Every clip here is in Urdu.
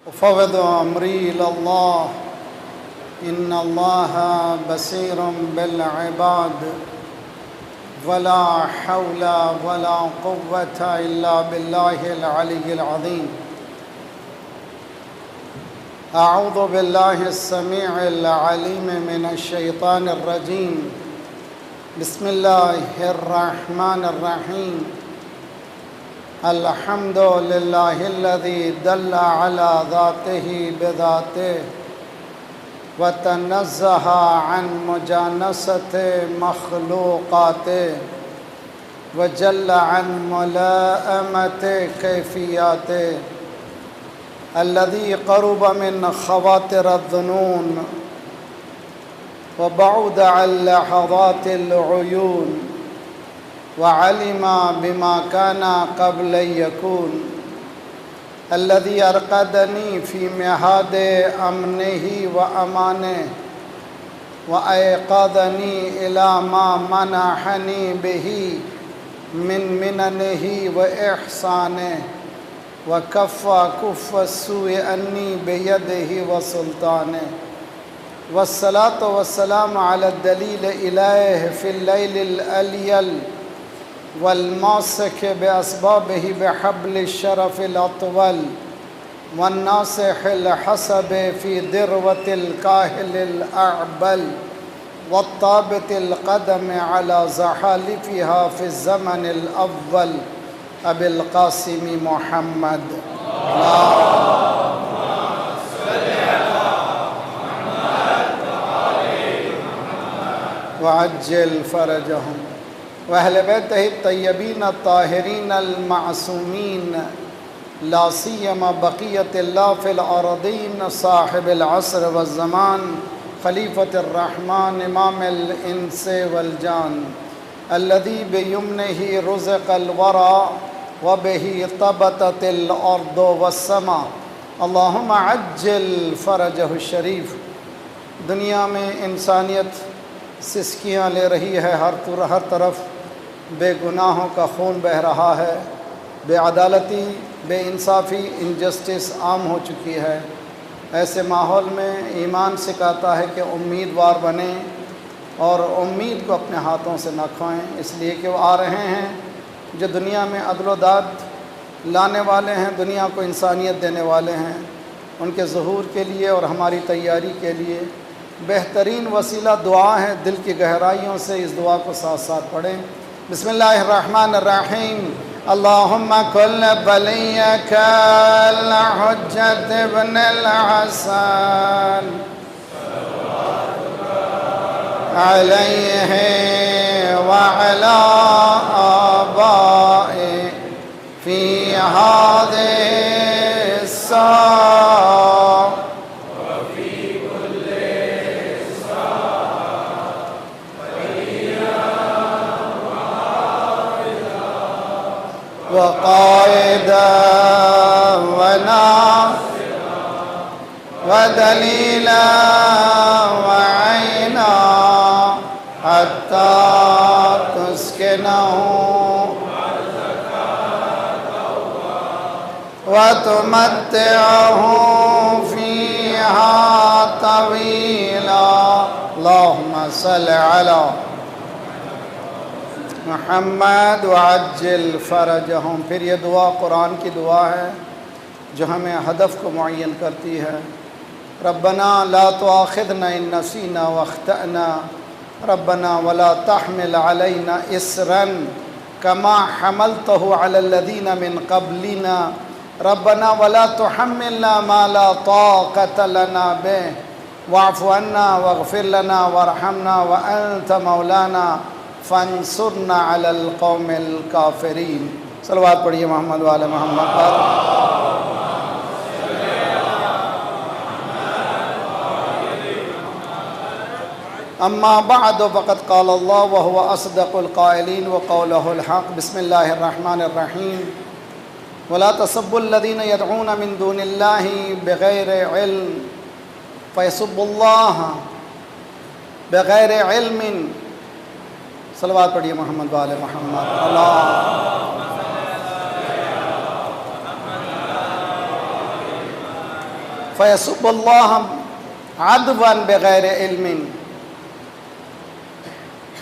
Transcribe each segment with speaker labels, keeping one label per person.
Speaker 1: أفوض أمري إلى الله إن الله بصير بالعباد ولا حول ولا قوة إلا بالله العلي العظيم. أعوذ بالله السميع العليم من الشيطان الرجيم. بسم الله الرحمن الرحيم. الحمد لله الذي دل على ذاته بذاته وتنزه عن مجانسة مخلوقاته وجل عن ملائمة كيفياته، الذي قرب من خواطر الظنون وبعد عن لحظات العيون وعلم بما كان قبل يكون، الذي أرقدني في مهاد أمنه وأمانه وأيقظني إلى ما منحني به من مننه وإحسانه وكف السوء عني بيده وسلطانه، والصلاة والسلام على الدليل إليه في الليل الأليل والماسك بأسبابه بحبل الشرف الأطول والناصح الحسب في ذروة الكاهل الأعبل والطابت القدم على زحالفها في الزمن الأول أبي القاسم محمد. وعجل فرجهم وأهل بيته الطيبين الطاهرين المعصومين، لا سيما بقية الله في الأرضين، صاحب العصر والزمان، خليفة الرحمن، إمام الإنس والجان، الذي بيمنه رزق الورى وبه طبطت الأرض والسماء. اللهم عجل فرجه الشریف. دنیا میں انسانیت سسکیاں لے رہی ہے، ہر طرف بے گناہوں کا خون بہہ رہا ہے، بے عدالتی، بے انصافی، انجسٹس عام ہو چکی ہے. ایسے ماحول میں ایمان سکھاتا ہے کہ امیدوار بنیں اور امید کو اپنے ہاتھوں سے نہ کھوئیں، اس لیے کہ وہ آ رہے ہیں جو دنیا میں عدل و داد لانے والے ہیں، دنیا کو انسانیت دینے والے ہیں. ان کے ظہور کے لیے اور ہماری تیاری کے لیے بہترین وسیلہ دعا ہے. دل کی گہرائیوں سے اس دعا کو ساتھ ساتھ پڑھیں. بسم اللہ الرحمن الرحیم. اللہم کل ولیک الحجۃ ابن الحسن علیہ وعلی آبائہ فی ہذہ الساعہ وقائدا وناصرا ودلیلا وعینا حتی تسکنہ وتمتعہ فیہا طویلا. اللہم صل علی محمد وعجل فرجہم. پھر یہ دعا قرآن کی دعا ہے جو ہمیں ہدف کو معین کرتی ہے. ربنا لا تؤاخذنا ان نسینا واخطأنا ربنا ولا تحمل علینا اصرا کما حملته علی الذین من قبلنا ربنا ولا تحملنا ما لا طاقة لنا به واعف عنا واغفر لنا وارحمنا وانت مولانا فانصرنا علی القوم الکافرین. صلوات پڑھیے محمد وعلی محمد پر. اما بعد فقد قال اللہ وهو اصدق القائلین وقولہ الحق. بسم اللہ الرحمن الرحیم. ولا تسبوا الذین يدعون من دون اللہ بغیر علم فیسبوا اللہ بغیر علم. صلوات پڑھیے محمد وعلی محمد. اللہ فَيَسُبُّ اللَّهَ عَدْوًا بِغَيْرِ عِلْمٍ۔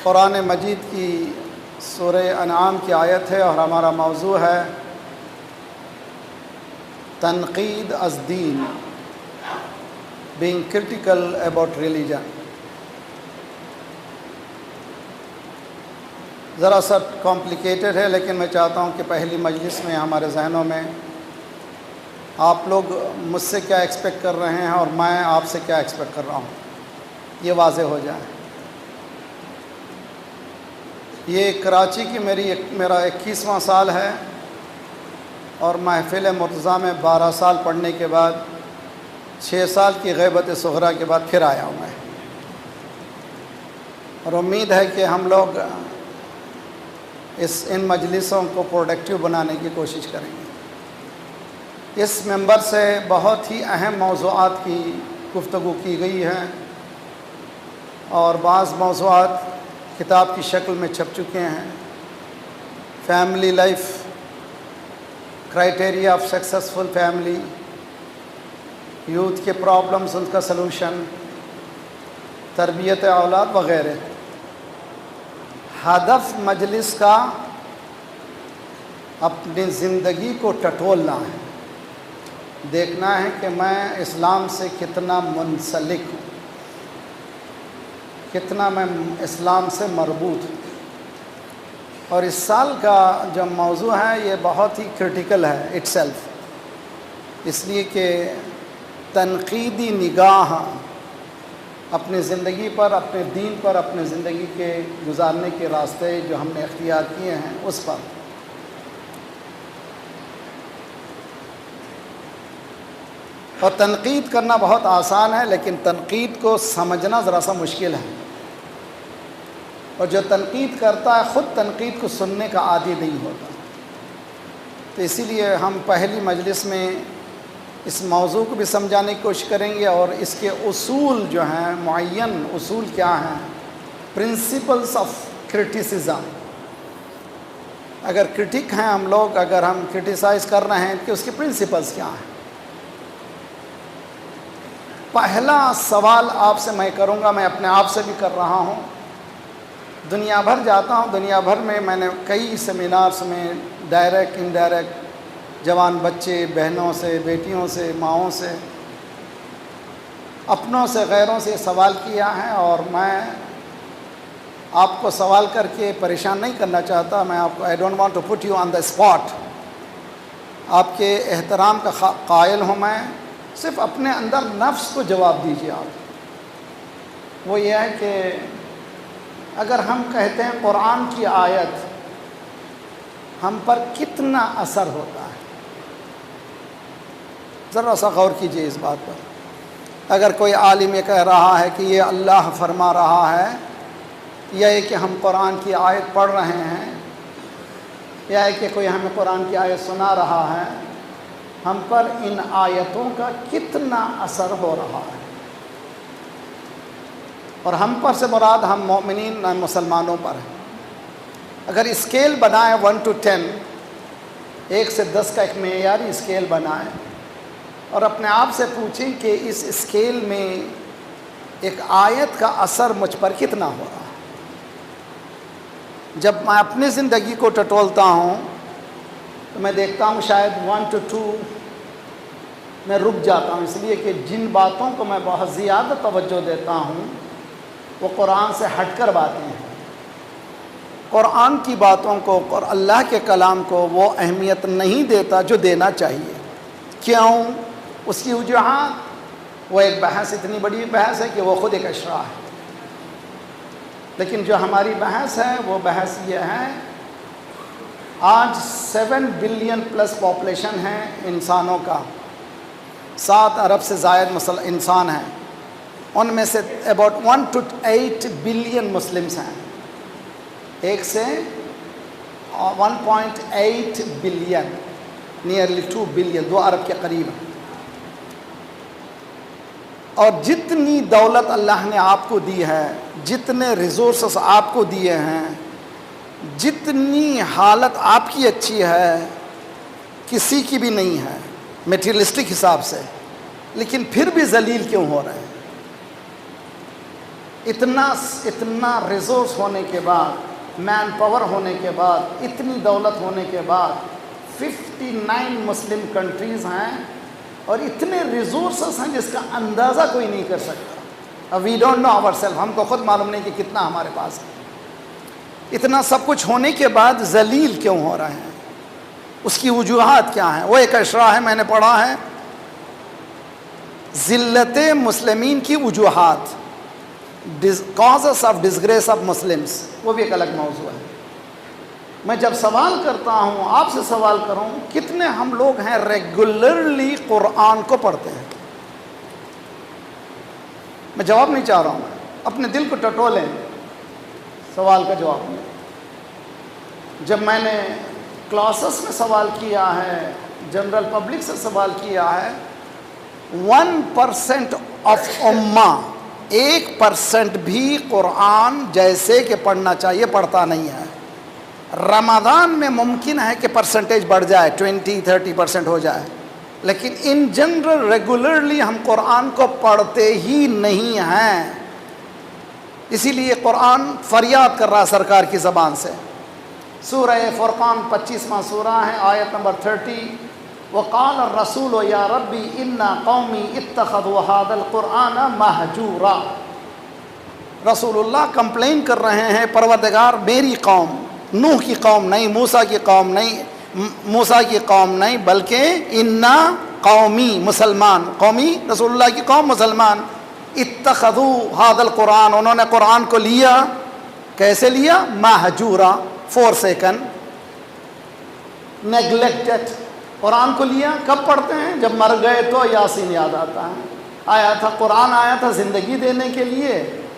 Speaker 1: قرآن مجید کی سورہ انعام کی آیت ہے اور ہمارا موضوع ہے تنقید از دین، being critical about religion۔ ذرا سا کمپلیکیٹڈ ہے، لیکن میں چاہتا ہوں کہ پہلی مجلس میں ہمارے ذہنوں میں آپ لوگ مجھ سے کیا ایکسپیکٹ کر رہے ہیں اور میں آپ سے کیا ایکسپیکٹ کر رہا ہوں، یہ واضح ہو جائے۔ یہ کراچی کی میرا 21واں سال ہے اور محفل مرتضیٰ میں 12 سال پڑھنے کے بعد 6 سال کی غیبت صغریٰ کے بعد پھر آیا ہوں میں، اور امید ہے کہ ہم لوگ ان مجلسوں کو پروڈکٹیو بنانے کی کوشش کریں گے۔ اس ممبر سے بہت ہی اہم موضوعات کی گفتگو کی گئی ہے اور بعض موضوعات کتاب کی شکل میں چھپ چکے ہیں۔ Family life, criteria of successful family, youth کے پرابلمز، ان کا سلوشن، تربیت اولاد وغیرہ۔ ہدف مجلس کا اپنی زندگی کو ٹٹولنا ہے، دیکھنا ہے کہ میں اسلام سے کتنا منسلک ہوں، کتنا میں اسلام سے مربوط ہوں۔ اور اس سال کا جو موضوع ہے یہ بہت ہی کرٹیکل ہے اٹ سیلف، اس لیے کہ تنقیدی نگاہ اپنی زندگی پر، اپنے دین پر، اپنے زندگی کے گزارنے کے راستے جو ہم نے اختیار کیے ہیں اس پر۔ اور تنقید کرنا بہت آسان ہے، لیکن تنقید کو سمجھنا ذرا سا مشکل ہے، اور جو تنقید کرتا ہے خود تنقید کو سننے کا عادی نہیں ہوتا۔ تو اسی لیے ہم پہلی مجلس میں اس موضوع کو بھی سمجھانے کی کوشش کریں گے، اور اس کے اصول جو ہیں، معین اصول کیا ہیں، پرنسپلز آف کرٹیسزم۔ اگر کرٹک ہیں ہم لوگ، اگر ہم کرٹیسائز کر رہے ہیں کہ اس کے پرنسپلز کیا ہیں۔ پہلا سوال آپ سے میں کروں گا، میں اپنے آپ سے بھی کر رہا ہوں، دنیا بھر جاتا ہوں، دنیا بھر میں نے کئی سیمینارز میں ڈائریکٹ انڈائریکٹ جوان بچے، بہنوں سے، بیٹیوں سے، ماؤں سے، اپنوں سے، غیروں سے سوال کیا ہے، اور میں آپ کو سوال کر کے پریشان نہیں کرنا چاہتا۔ میں آپ کو I don't want to put you on the spot, آپ کے احترام کا قائل ہوں میں، صرف اپنے اندر نفس کو جواب دیجیے آپ۔ وہ یہ ہے کہ اگر ہم کہتے ہیں قرآن کی آیت ہم پر کتنا اثر ہوتا ہے، ذرا سا غور کیجئے اس بات پر۔ اگر کوئی عالم یہ کہہ رہا ہے کہ یہ اللہ فرما رہا ہے، یا یہ کہ ہم قرآن کی آیت پڑھ رہے ہیں، یا ہے کہ کوئی ہمیں قرآن کی آیت سنا رہا ہے، ہم پر ان آیتوں کا کتنا اثر ہو رہا ہے۔ اور ہم پر سے مراد ہم مومنین مسلمانوں پر ہیں۔ اگر اسکیل بنائیں 1 to 10، 1 سے 10 کا ایک معیاری اسکیل بنائیں، اور اپنے آپ سے پوچھیں کہ اس اسکیل میں ایک آیت کا اثر مجھ پر کتنا ہو رہا ہے۔ جب میں اپنی زندگی کو ٹٹولتا ہوں تو میں دیکھتا ہوں شاید 1 to 2 میں رک جاتا ہوں، اس لیے کہ جن باتوں کو میں بہت زیادہ توجہ دیتا ہوں وہ قرآن سے ہٹ کر باتیں ہیں۔ قرآن کی باتوں کو اور اللہ کے کلام کو وہ اہمیت نہیں دیتا جو دینا چاہیے۔ کیوں؟ اس کی وجوہات، وہ ایک بحث، اتنی بڑی بحث ہے کہ وہ خود ایک اشراح ہے۔ لیکن جو ہماری بحث ہے وہ بحث یہ ہے، آج 7 بلین پلس پاپولیشن ہے انسانوں کا، 7 ارب سے زائد انسان ہیں، ان میں سے about 1 to 8 بلین مسلمس ہیں، 1 سے 1.8 بلین، نیئرلی 2 بلین، 2 ارب کے قریب ہیں۔ اور جتنی دولت اللہ نے آپ کو دی ہے، جتنے ریسورسز آپ کو دیے ہیں، جتنی حالت آپ کی اچھی ہے، کسی کی بھی نہیں ہے میٹیریلسٹک حساب سے، لیکن پھر بھی ذلیل کیوں ہو رہے ہیں؟ اتنا ریسورس ہونے کے بعد، مین پاور ہونے کے بعد، اتنی دولت ہونے کے بعد 59 مسلم کنٹریز ہیں اور اتنے ریسورسز ہیں جس کا اندازہ کوئی نہیں کر سکتا. We don't know our self, ہم کو خود معلوم نہیں کہ کتنا ہمارے پاس ہے. اتنا سب کچھ ہونے کے بعد ذلیل کیوں ہو رہے ہیں؟ اس کی وجوہات کیا ہیں؟ وہ ایک اشرا ہے، میں نے پڑھا ہے، ذلت مسلمین کی وجوہات، کازز آف ڈسگریس آف مسلمس، وہ بھی ایک الگ موضوع ہے. میں جب سوال کرتا ہوں، آپ سے سوال کروں، کتنے ہم لوگ ہیں ریگولرلی قرآن کو پڑھتے ہیں؟ میں جواب نہیں چاہ رہا ہوں، اپنے دل کو ٹٹولیں، سوال کا جواب نہیں. جب میں نے کلاسز میں سوال کیا ہے، جنرل پبلک سے سوال کیا ہے، 1% آف امہ، 1% بھی قرآن جیسے کہ پڑھنا چاہیے پڑھتا نہیں ہے. رمضان میں ممکن ہے کہ پرسنٹیج بڑھ جائے، 20-30% ہو جائے، لیکن ان جنرل ریگولرلی ہم قرآن کو پڑھتے ہی نہیں ہیں. اسی لیے قرآن فریاد کر رہا سرکار کی زبان سے. سورہ فرقان 25واں سورہ ہے، آیت نمبر 30، وقال الرسول یا ربی ان قومی اتخذوا هذا القرآن مہجورا. رسول اللہ کمپلین کر رہے ہیں، پروردگار میری قوم، نوح کی قوم نہیں، موسیٰ کی قوم نہیں، بلکہ انا قومی، مسلمان، قومی رسول اللہ کی قوم مسلمان، اتخذوا هذا القرآن، انہوں نے قرآن کو لیا. کیسے لیا؟ مہجورا، فورسیکن، نیگلیکٹڈ. قرآن کو لیا کب پڑھتے ہیں؟ جب مر گئے تو یاسین یاد آتا ہے. آیا تھا قرآن، آیا تھا زندگی دینے کے لیے،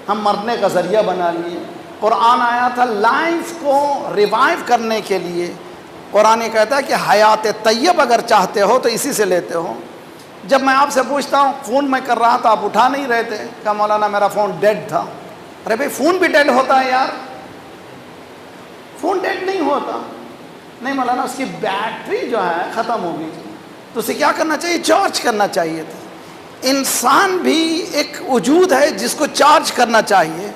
Speaker 1: ہم مرنے کا ذریعہ بنا لیے. قرآن آیا تھا لائف کو ریوائیو کرنے کے لیے. قرآن یہ کہتا ہے کہ حیات طیب اگر چاہتے ہو تو اسی سے لیتے ہو. جب میں آپ سے پوچھتا ہوں، فون میں کر رہا تھا آپ اٹھا نہیں رہے تھے، کہا مولانا میرا فون ڈیڈ تھا. ارے بھائی فون بھی ڈیڈ ہوتا ہے یار، فون ڈیڈ نہیں ہوتا. نہیں مولانا اس کی بیٹری جو ہے ختم ہو گئی تھی. تو اسے کیا کرنا چاہیے؟ چارج کرنا چاہیے تھا. انسان بھی ایک وجود ہے جس کو چارج کرنا چاہیے،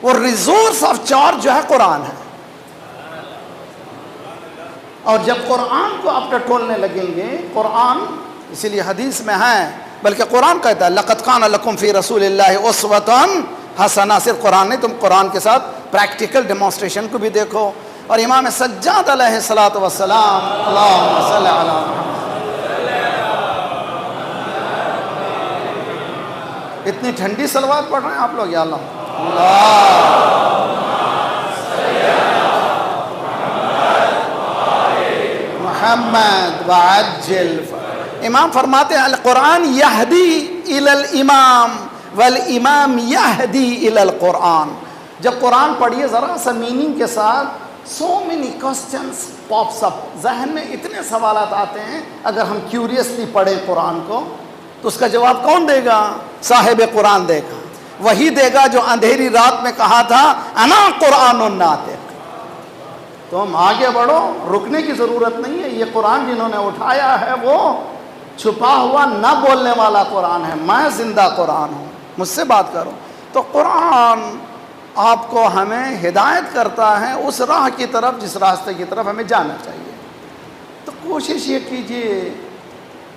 Speaker 1: وہ ریسورس آف چارج جو ہے قرآن ہے. اور جب قرآن کو آپ ٹٹولنے لگیں گے، قرآن اسی لیے حدیث میں ہے، بلکہ قرآن کہتا ہے لقد کان لکم فی رسول اللہ اسوۃ حسنہ. صرف قرآن نہیں، تم قرآن کے ساتھ پریکٹیکل ڈیمانسٹریشن کو بھی دیکھو. اور امام سجاد علیہ الصلوۃ والسلام، اللہم صلی علی محمد. اتنی ٹھنڈی صلوات پڑھ رہے ہیں آپ لوگ، یا اللہ محمد وعجل. امام فرماتے ہیں القرآن یہدی الی الامام والامام یہدی الی القرآن. جب قرآن پڑھیے ذرا سا میننگ کے ساتھ، so many questions pops up، ذہن میں اتنے سوالات آتے ہیں. اگر ہم کیوریسلی پڑھیں قرآن کو تو اس کا جواب کون دے گا؟ صاحب قرآن دے گا. وہی دے گا جو اندھیری رات میں کہا تھا انا قرآن ناطق. تو ہم آگے بڑھو، رکنے کی ضرورت نہیں ہے. یہ قرآن جنہوں نے اٹھایا ہے وہ چھپا ہوا نہ بولنے والا قرآن ہے. میں زندہ قرآن ہوں، مجھ سے بات کرو. تو قرآن آپ کو ہمیں ہدایت کرتا ہے اس راہ کی طرف جس راستے کی طرف ہمیں جانا چاہیے. تو کوشش یہ کیجئے.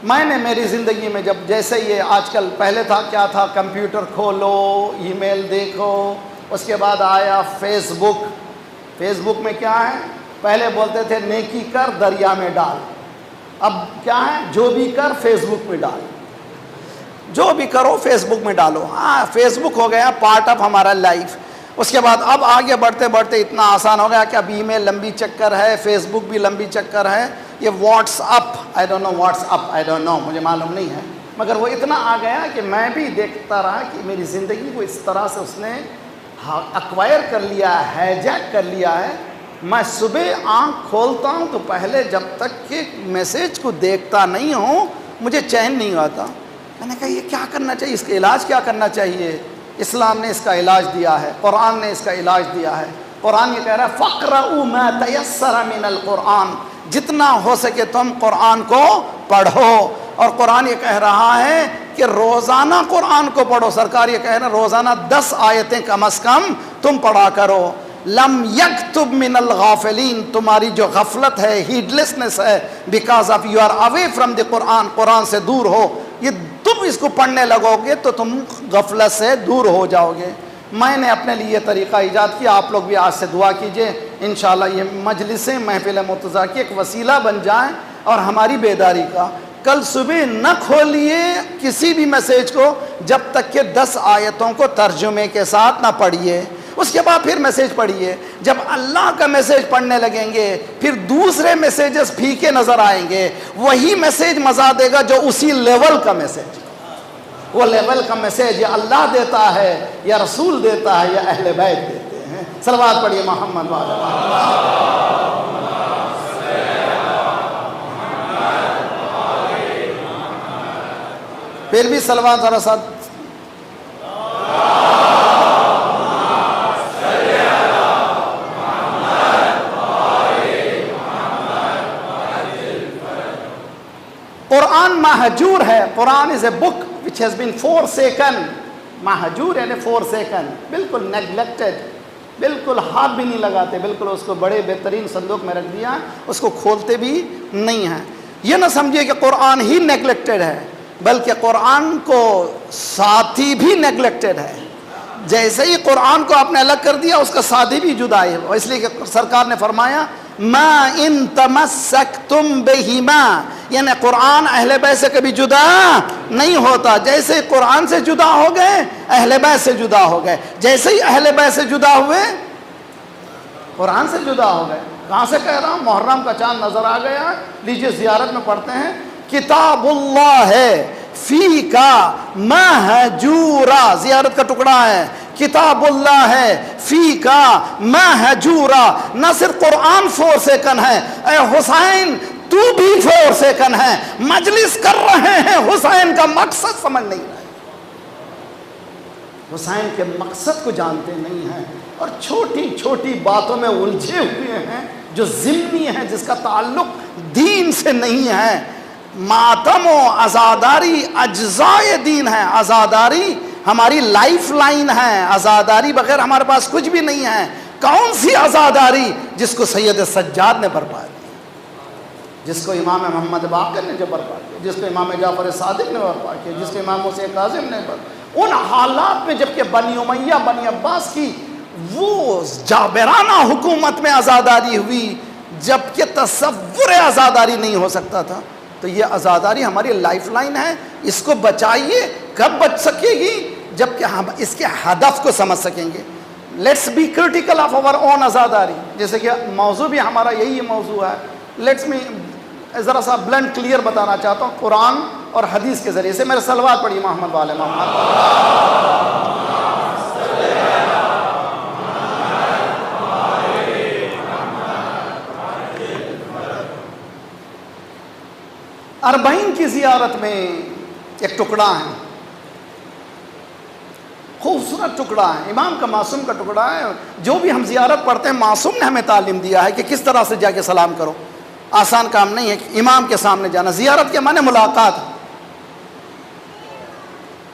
Speaker 1: میں نے میری زندگی میں جب جیسے یہ آج کل، پہلے تھا کیا تھا، کمپیوٹر کھولو، ای میل دیکھو، اس کے بعد آیا فیس بک. فیس بک میں کیا ہے؟ پہلے بولتے تھے نیکی کر دریا میں ڈال. اب کیا ہے؟ جو بھی کر فیس بک میں ڈال. جو بھی کرو فیس بک میں ڈالو. ہاں فیس بک ہو گیا پارٹ آف ہمارا لائف. اس کے بعد اب آگے بڑھتے بڑھتے اتنا آسان ہو گیا کہ اب ای میل لمبی چکر ہے، فیس بک بھی لمبی چکر ہے. یہ what's up, I don't know, مجھے معلوم نہیں ہے، مگر وہ اتنا آ گیا کہ میں بھی دیکھتا رہا کہ میری زندگی کو اس طرح سے اس نے ایکوائر کر لیا ہے، ہیجیک کر لیا ہے. میں صبح آنکھ کھولتا ہوں تو پہلے جب تک کہ میسیج کو دیکھتا نہیں ہوں مجھے چین نہیں آتا. میں نے کہا یہ کیا کرنا چاہیے، اس کا علاج کیا کرنا چاہیے؟ اسلام نے اس کا علاج دیا ہے، قرآن نے اس کا علاج دیا ہے. قرآن یہ کہہ رہا ہے فَاقْرَؤُوا مَا تَيَسَّرَ مِنَ الْقُرْآنِ. جتنا ہو سکے تم قرآن کو پڑھو. اور قرآن یہ کہہ رہا ہے کہ روزانہ قرآن کو پڑھو. سرکار یہ کہہ رہے ہیں روزانہ 10 آیتیں کم از کم تم پڑھا کرو. لم یکتب من الغافلین، تمہاری جو غفلت ہے، ہیڈلیسنس ہے، because of you are away from the قرآن، قرآن سے دور ہو، یہ تم اس کو پڑھنے لگو گے تو تم غفلت سے دور ہو جاؤ گے. میں نے اپنے لیے یہ طریقہ ایجاد کیا، آپ لوگ بھی آج سے دعا کیجئے انشاءاللہ یہ مجلسیں محفل مرتضیٰ کی ایک وسیلہ بن جائیں اور ہماری بیداری کا. کل صبح نہ کھولیے کسی بھی میسیج کو جب تک کہ 10 آیتوں کو ترجمے کے ساتھ نہ پڑھیے، اس کے بعد پھر میسیج پڑھیے. جب اللہ کا میسیج پڑھنے لگیں گے پھر دوسرے میسیجز پھیکے نظر آئیں گے، وہی میسیج مزہ دے گا جو اسی لیول کا میسیج. وہ لیول کا میسیج یا اللہ دیتا ہے یا رسول دیتا ہے یا اہل بیت دیتے ہیں. صلوات پڑھیے محمد وعلی پھر بھی صلوات ذرا ساتھ. قرآن مہجور ہے. قرآن is a book which has been forsaken. Mahjoor یعنی forsaken، بالکل neglected، بالکل ہاتھ بھی نہیں لگاتے، بالکل اس کو بڑے بہترین صندوق میں رکھ دیا، اس کو کھولتے بھی نہیں ہیں. یہ نہ سمجھیے کہ قرآن ہی نیگلیکٹڈ ہے، بلکہ قرآن کو ساتھی بھی نیگلیکٹڈ ہے. جیسے ہی قرآن کو آپ نے الگ کر دیا اس کا ساتھی بھی جدا ہے. اس لیے کہ سرکار نے فرمایا ما ان تمسکتم بہما، یعنی قرآن اہل بیت سے کبھی جدا نہیں ہوتا. جیسے قرآن سے جدا ہو گئے اہل بیت سے جدا ہو گئے، جیسے ہی اہل بیت سے جدا ہوئے قرآن سے جدا ہو گئے. کہاں سے کہہ رہا ہوں؟ محرم کا چاند نظر آ گیا، لیجئے زیارت میں پڑھتے ہیں کتاب اللہ ہے فی کا مہجورا، زیارت کا ٹکڑا ہے، کتاب اللہ ہے فی کا مہجورا. نہ صرف قرآن فورسیکن ہے، اے حسین تو بھی فورسیکن ہے. مجلس کر رہے ہیں، حسین کا مقصد سمجھ نہیں رہے، حسین کے مقصد کو جانتے نہیں ہیں اور چھوٹی چھوٹی باتوں میں الجھے ہوئے ہیں جو ضمنی ہیں، جس کا تعلق دین سے نہیں ہے. ماتم و عزاداری اجزائے دین ہے. عزاداری ہماری لائف لائن ہے، عزاداری بغیر ہمارے پاس کچھ بھی نہیں ہے. کون سی عزاداری؟ جس کو سید سجاد نے برپا دیا، جس کو امام محمد باقر نے جو برپا کیا، جس کو امام جعفر صادق نے برپا کیا، جس کو امام حسین کاظم نے برپا. ان حالات میں جبکہ بنی امیہ بنی عباس کی وہ جابرانہ حکومت میں عزاداری ہوئی، جبکہ تصور عزاداری نہیں ہو سکتا تھا. تو یہ عزاداری ہماری لائف لائن ہے، اس کو بچائیے. کب بچ سکے گی؟ جبکہ ہم اس کے ہدف کو سمجھ سکیں گے. Let's be critical of our own عزاداری. جیسے کہ موضوع بھی ہمارا یہی موضوع ہے. لیٹس می ذرا سا بلنڈ کلیئر بتانا چاہتا ہوں قرآن اور حدیث کے ذریعے سے. میرے صلوات پڑھیے محمد والے محمد. اربعین کی زیارت میں ایک ٹکڑا ہے، خوبصورت ٹکڑا ہے، امام کا معصوم کا ٹکڑا ہے. جو بھی ہم زیارت پڑھتے ہیں معصوم نے ہمیں تعلیم دیا ہے کہ کس طرح سے جا کے سلام کرو. آسان کام نہیں ہے کہ امام کے سامنے جانا. زیارت کے معنی ملاقات.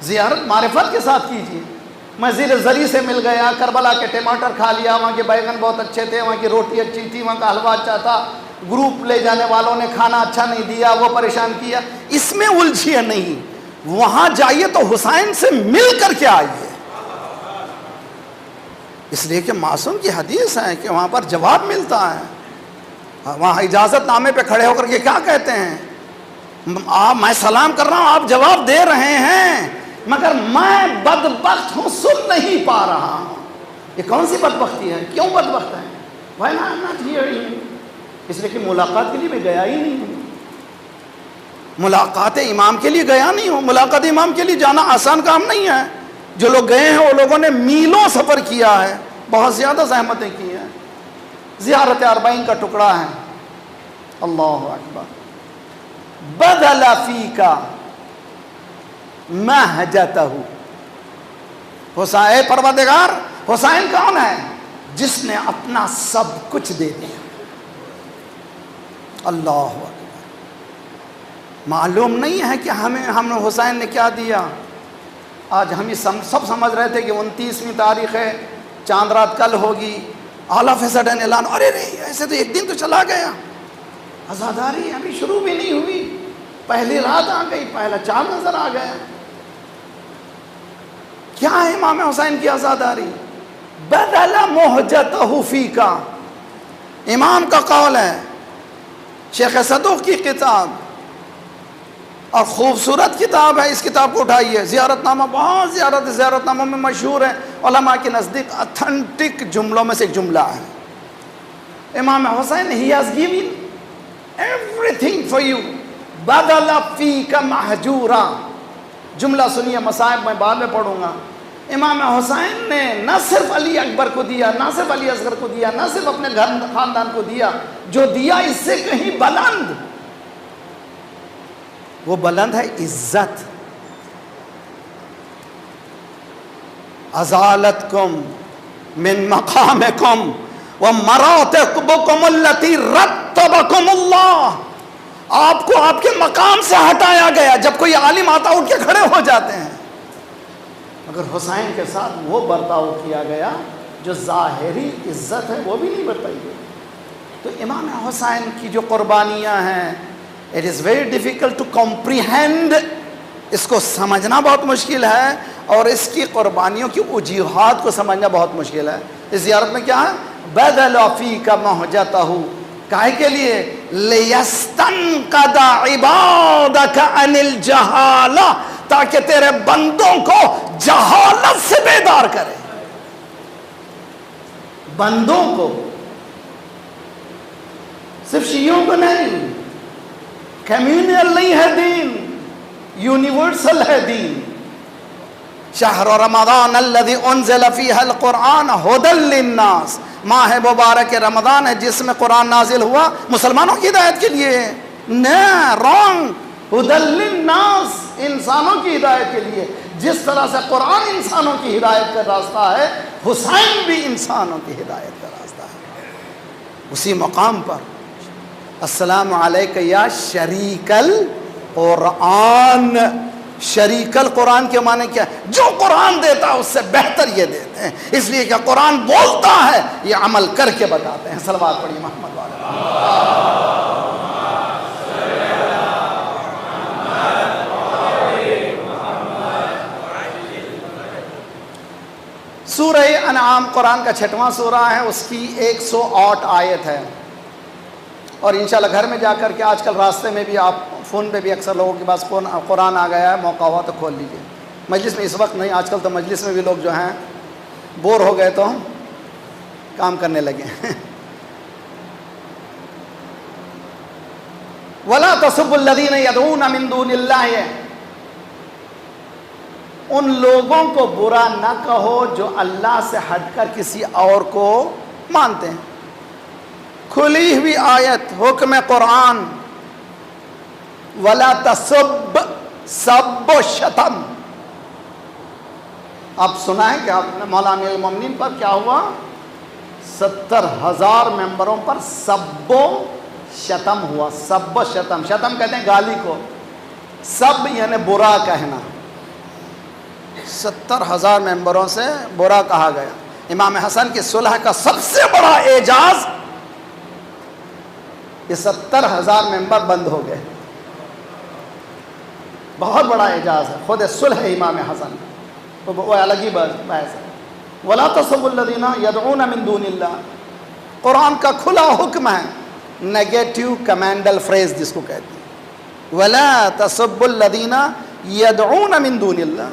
Speaker 1: زیارت معرفت کے ساتھ کیجیے. میں زیر زری سے مل گیا، کربلا کے ٹماٹر کھا لیا، وہاں کے بیگن بہت اچھے تھے، وہاں کی روٹی اچھی تھی، وہاں کا حلوہ اچھا تھا، گروپ لے جانے والوں نے کھانا اچھا نہیں دیا، وہ پریشان کیا. اس میں الجھیے نہیں. وہاں جائیے تو حسین سے مل کر کے آئیے. اس لیے کہ معصوم کی حدیث ہے کہ وہاں پر جواب ملتا ہے. وہاں اجازت نامے پہ کھڑے ہو کر کے کیا کہتے ہیں؟ میں سلام کر رہا ہوں، آپ جواب دے رہے ہیں، مگر میں بدبخت ہوں، سن نہیں پا رہا ہوں. یہ کون سی بدبختی ہے؟ کیوں بدبخت ہے؟ Why not hearing? اس لیے کہ ملاقات کے لیے میں گیا ہی نہیں ہوں. ملاقات امام کے لیے گیا نہیں ہوں. ملاقات امام کے لیے جانا آسان کام نہیں ہے. جو لوگ گئے ہیں وہ لوگوں نے میلوں سفر کیا ہے، بہت زیادہ زحمتیں کی ہیں. زیارت اربعین کا ٹکڑا ہے. اللہ اکبر. بدل فیک مہجتہ. حسین پروردگار، حسین کون ہے؟ جس نے اپنا سب کچھ دے دیا. اللہ اکبر. معلوم نہیں ہے کہ ہم حسین نے کیا دیا. آج ہم سب سمجھ رہے تھے کہ 29ویں تاریخ ہے, چاند رات کل ہوگی, آل آف اے سڈن اعلان, ارے ایسے تو ایک دن تو چلا گیا, عزاداری ابھی شروع بھی نہیں ہوئی, پہلی رات آ گئی, پہلا چاند نظر آ گیا. کیا ہے امام حسین کی عزاداری؟ بدل محجتہ فیکا, امام کا قول ہے, شیخ صدوق کی کتاب, اور خوبصورت کتاب ہے, اس کتاب کو اٹھائیے, زیارت نامہ, بہت زیارت ناموں میں مشہور ہے, علماء کے نزدیک اتھینٹک جملوں میں سے ایک جملہ ہے. امام حسین, he has given everything for you, بدل فیک محجورا. جملہ سنیے, مصائب میں بعد میں پڑھوں گا. امام حسین نے نہ صرف علی اکبر کو دیا, نہ صرف علی اصغر کو دیا, نہ صرف اپنے گھر خاندان کو دیا, جو دیا اس سے کہیں بلند, وہ بلند ہے عزت. ازالتکم من مقامکم ومراتبکم التی رتبکم اللہ, آپ کو آپ کے مقام سے ہٹایا گیا. جب کوئی عالم آتا اٹھ کے کھڑے ہو جاتے ہیں, مگر حسین کے ساتھ وہ برتاؤ کیا گیا جو ظاہری عزت ہے وہ بھی نہیں بتائی گئی. تو امام حسین کی جو قربانیاں ہیں, it is very difficult to comprehend, اس کو سمجھنا بہت مشکل ہے, اور اس کی قربانیوں کی وجوہات کو سمجھنا بہت مشکل ہے. اس زیارت میں کیا ہے؟ بدل فیک محجتہ, کائے کے لیے؟ لیستنقذ عبادک عن الجہالہ, تاکہ تیرے بندوں کو جہالت سے بیدار کرے. بندوں کو, صرف شیعوں کو نہیں, کمیونل نہیں ہے دین, یونیورسل ہے دین. شہر رمضان الذی انزل فیہ القرآن ھدی للناس, ماہ مبارک رمضان ہے جس میں قرآن نازل ہوا مسلمانوں کی ہدایت کے لیے. نہ, رانگ, ھدی للناس, انسانوں کی ہدایت کے لیے. جس طرح سے قرآن انسانوں کی ہدایت کا راستہ ہے, حسین بھی انسانوں کی ہدایت کا راستہ ہے. اسی مقام پر السلام علیک یا شریک القرآن. شریک القرآن کے معنی کیا ہے؟ جو قرآن دیتا ہے اس سے بہتر یہ دیتے ہیں, اس لیے کہ قرآن بولتا ہے, یہ عمل کر کے بتاتے ہیں. صلوات پڑھیے محمد والے. سورہ انعام قرآن کا 6واں سورہ ہے, اس کی 108 آیت ہے. اور انشاءاللہ گھر میں جا کر کے, آج کل راستے میں بھی, آپ فون پہ بھی اکثر لوگوں کے پاس قرآن آ گیا ہے, موقع ہوا تو کھول لیجیے. مجلس میں اس وقت نہیں, آج کل تو مجلس میں بھی لوگ جو ہیں بور ہو گئے تو کام کرنے لگے. وَلَا تَسُبُّوا الَّذِينَ يَدْعُونَ مِن دُونِ اللَّهِ, ان لوگوں کو برا نہ کہو جو اللہ سے ہٹ کر کسی اور کو مانتے ہیں. کھلی ہوئی آیت, حکم قرآن. وَلَا تَسُبْ, سب و شتم. آپ سنا ہے کہ آپ نے مولانا المومنین پر کیا ہوا؟ 70,000 ممبروں پر سب و شتم ہوا. سب و شتم, شتم کہتے ہیں گالی کو, سب یعنی برا کہنا. 70,000 ممبروں سے برا کہا گیا. امام حسن کی صلح کا سب سے بڑا اعجاز, یہ 70,000 ممبر بند ہو گئے. بہت بڑا اعجاز ہے, خود صلح امام حسن, وہ الگ ہی بحث ہے. وَلَا تَسُبُّوا الَّذِينَ يَدْعُونَ مِن دُونِ اللَّهِ, قرآن کا کھلا حکم ہے. نیگیٹو کمینڈل فریز جس کو کہتے ہیں, وَلَا تَسُبُّوا الَّذِينَ يَدْعُونَ مِن دُونِ اللَّهِ.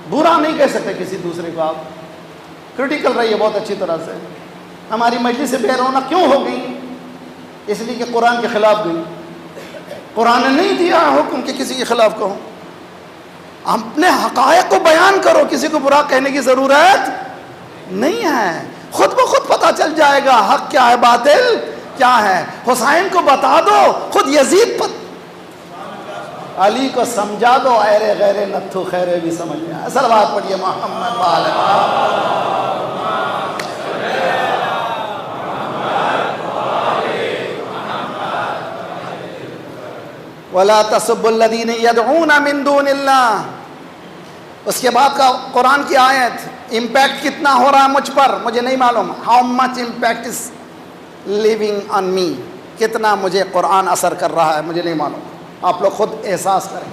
Speaker 1: برا نہیں کہہ سکتے کسی دوسرے کو. آپ کرٹیکل رہیے بہت اچھی طرح سے. ہماری مجلس سے بے رونق کیوں ہو گئی؟ اس لیے کہ قرآن کے خلاف گئی. قرآن نے نہیں دیا حکم کہ کسی کے خلاف کہو. اپنے حقائق کو بیان کرو, کسی کو برا کہنے کی ضرورت نہیں ہے. خود بخود پتہ چل جائے گا حق کیا ہے, باطل کیا ہے. حسین کو بتا دو, خود یزید علی کو سمجھا دو, ایرے غیرے نتھو خیرے بھی سمجھ میں آئے. صلوات پڑھیے محمد والے. وَلَا تَسُبُّوا الَّذِينَ يَدْعُونَ مِن دُونِ اللَّهِ۔ اس کے بعد کا قرآن کی آیت، امپیکٹ کتنا ہو رہا ہے مجھ پر مجھے نہیں معلوم. How much impact is living on me, کتنا مجھے قرآن اثر کر رہا ہے مجھے نہیں معلوم. آپ لوگ خود احساس کریں.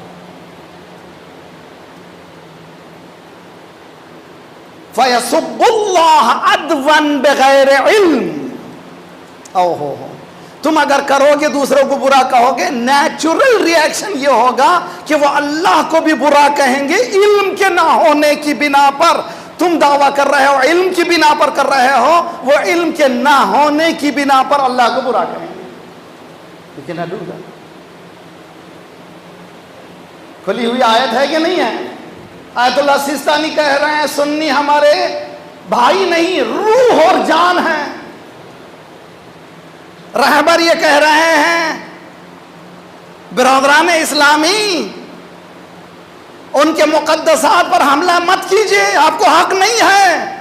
Speaker 1: فَيَسُبُّ اللَّهَ عَدْوًا بِغَيْرِ عِلْمٍ. او ہو تم اگر کرو گے دوسروں کو برا کہو گے، نیچرل ریئیکشن یہ ہوگا کہ وہ اللہ کو بھی برا کہیں گے علم کے نہ ہونے کی بنا پر. تم دعویٰ کر رہے ہو علم کی بنا پر کر رہے ہو، وہ علم کے نہ ہونے کی بنا پر اللہ کو برا کہیں گے. لیکن ادھورا کھلی ہوئی آیت ہے کہ نہیں ہے؟ آیت اللہ سیستانی کہہ رہے ہیں سنی ہمارے بھائی نہیں، روح اور جان ہیں. رہبر یہ کہہ رہے ہیں برادران اسلامی ان کے مقدسات پر حملہ مت کیجئے، آپ کو حق نہیں ہے.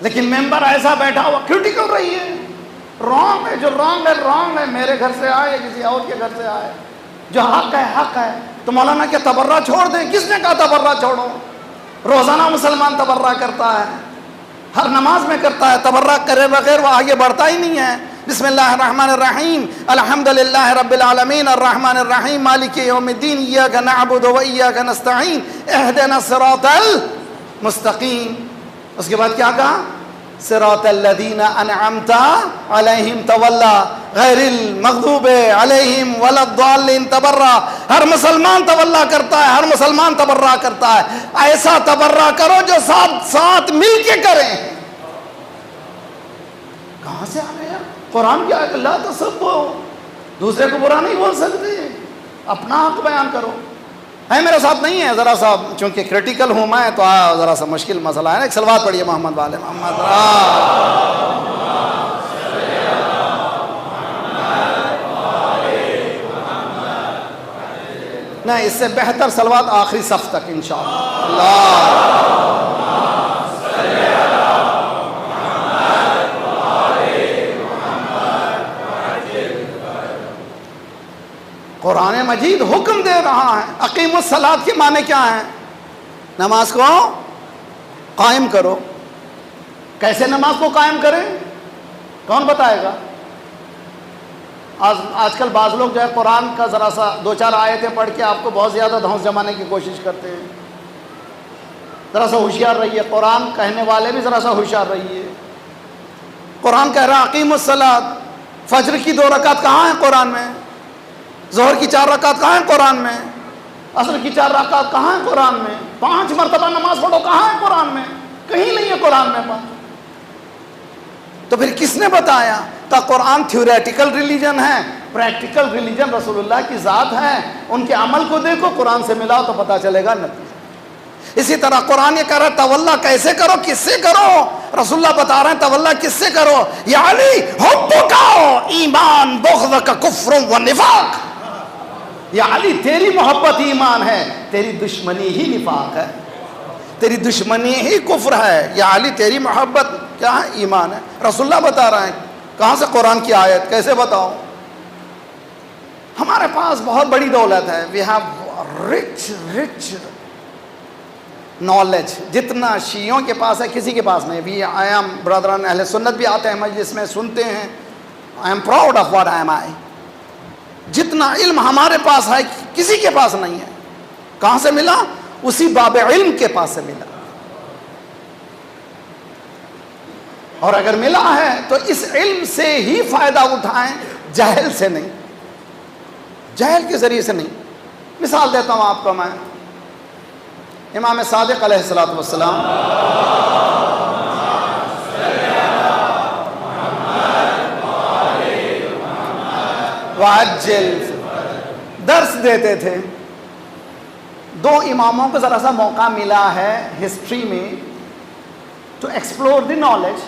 Speaker 1: لیکن ممبر ایسا بیٹھا ہوا کریٹیکل رہی ہے. رانگ ہے، جو رانگ ہے رانگ ہے، میرے گھر سے آئے کسی اور کے گھر سے آئے. جو حق ہے حق ہے. تو مولانا کیا تبرہ چھوڑ دیں؟ کس نے کہا تبرہ چھوڑو؟ روزانہ مسلمان تبرہ کرتا ہے، ہر نماز میں کرتا ہے. تبرہ کرے بغیر وہ آگے بڑھتا ہی نہیں ہے. بسم اللہ الرحمن الرحیم، الحمدللہ رب العالمین الرحمن الرحیم مالک یوم الدین، ایاک نعبد و ایاک نستعین اہدنا الصراط المستقیم. اس کے بعد کیا کہا؟ صراط الذین انعمت علیہم تولا غیر المغضوب علیہم ولا الضالین. تبرہ ہر مسلمان تولا کرتا ہے، ہر مسلمان تبرہ کرتا ہے. ایسا تبرہ کرو جو ساتھ مل کے کریں. کہاں سے آ گیا؟ قرآن کی آیت، لا تسبو، دوسرے کو برا نہیں بول سکتے، اپنا حق بیان کرو. ہے میرے ساتھ نہیں ہے؟ ذرا سا چونکہ کریٹیکل ہوں میں تو ذرا سا مشکل مسئلہ ہے نا. ایک صلوات پڑھیے محمد والے محمد. نہیں، اس سے بہتر صلوات آخری صف تک انشاءاللہ. اللہ قرآن مجید حکم دے رہا ہے. اقیم الصلاۃ کے معنی کیا ہیں؟ نماز کو قائم کرو. کیسے نماز کو قائم کریں؟ کون بتائے گا؟ آج کل بعض لوگ جو ہے قرآن کا ذرا سا دو چار آیتیں پڑھ کے آپ کو بہت زیادہ دھونس جمانے کی کوشش کرتے ہیں. ذرا سا ہوشیار رہیے. قرآن کہنے والے بھی ذرا سا ہوشیار رہیے. قرآن کہہ رہا ہے اقیم الصلاۃ. فجر کی 2 رکعت کہاں ہیں قرآن میں؟ ظہر کی 4 رکعت کہاں ہیں قرآن میں؟ عصر کی 4 رکعت کہاں ہیں قرآن میں؟ 5 مرتبہ نماز پڑھو کہاں ہے قرآن میں؟ کہیں نہیں ہے قرآن میں. تو پھر کس نے بتایا؟ تا قرآن تھیوریٹیکل ریلیجن ہے، پریکٹیکل ریلیجن رسول اللہ کی ذات ہے. ان کے عمل کو دیکھو، قرآن سے ملاؤ تو پتہ چلے گا نتیجہ. اسی طرح قرآن یہ کہہ رہا ہے تولا کیسے کرو، کس سے کرو؟ رسول اللہ بتا رہے ہیں تولا کس سے کرو. یا علی حبک ایمان بغضک کفر و نفاق. یا علی تیری محبت ایمان ہے، تیری دشمنی ہی نفاق ہے، تیری دشمنی ہی کفر ہے. یا علی تیری محبت کیا ہے؟ ایمان ہے. رسول اللہ بتا رہے ہیں. کہاں سے قرآن کی آیت؟ کیسے بتاؤ؟ ہمارے پاس بہت بڑی دولت ہے. We have rich knowledge. جتنا شیعوں کے پاس ہے کسی کے پاس نہیں. بھی آئی ایم برادران اہل سنت بھی آتے ہیں مجلس میں، سنتے ہیں. I am proud of what I am. جتنا علم ہمارے پاس ہے کسی کے پاس نہیں ہے. کہاں سے ملا؟ اسی باب علم کے پاس سے ملا. اور اگر ملا ہے تو اس علم سے ہی فائدہ اٹھائیں، جہل سے نہیں، جہل کے ذریعے سے نہیں. مثال دیتا ہوں آپ کو میں. امام صادق علیہ الصلوۃ والسلام درس دیتے تھے. 2 اماموں کو ذرا سا موقع ملا ہے ہسٹری میں ٹو ایکسپلور دی نالج.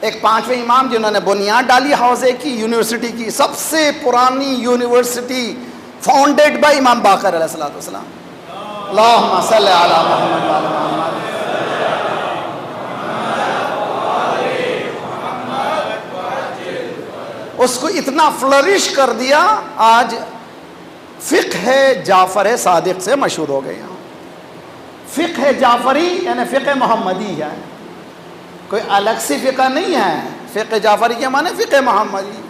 Speaker 1: ایک 5ویں امام جنہوں نے بنیاد ڈالی حوزے کی، یونیورسٹی کی، سب سے پرانی یونیورسٹی فاؤنڈیڈ بائی امام باقر علیہ الصلوۃ والسلام. اللہم صلی علی محمد وعلی محمد. اس کو اتنا فلرش کر دیا، آج فقہ جعفر صادق سے مشہور ہو گئے. فقہ جعفری یعنی فقہ محمدی ہے، کوئی الگ سی فقہ نہیں ہے. فقہ جعفری کے معنی فقہ محمدی.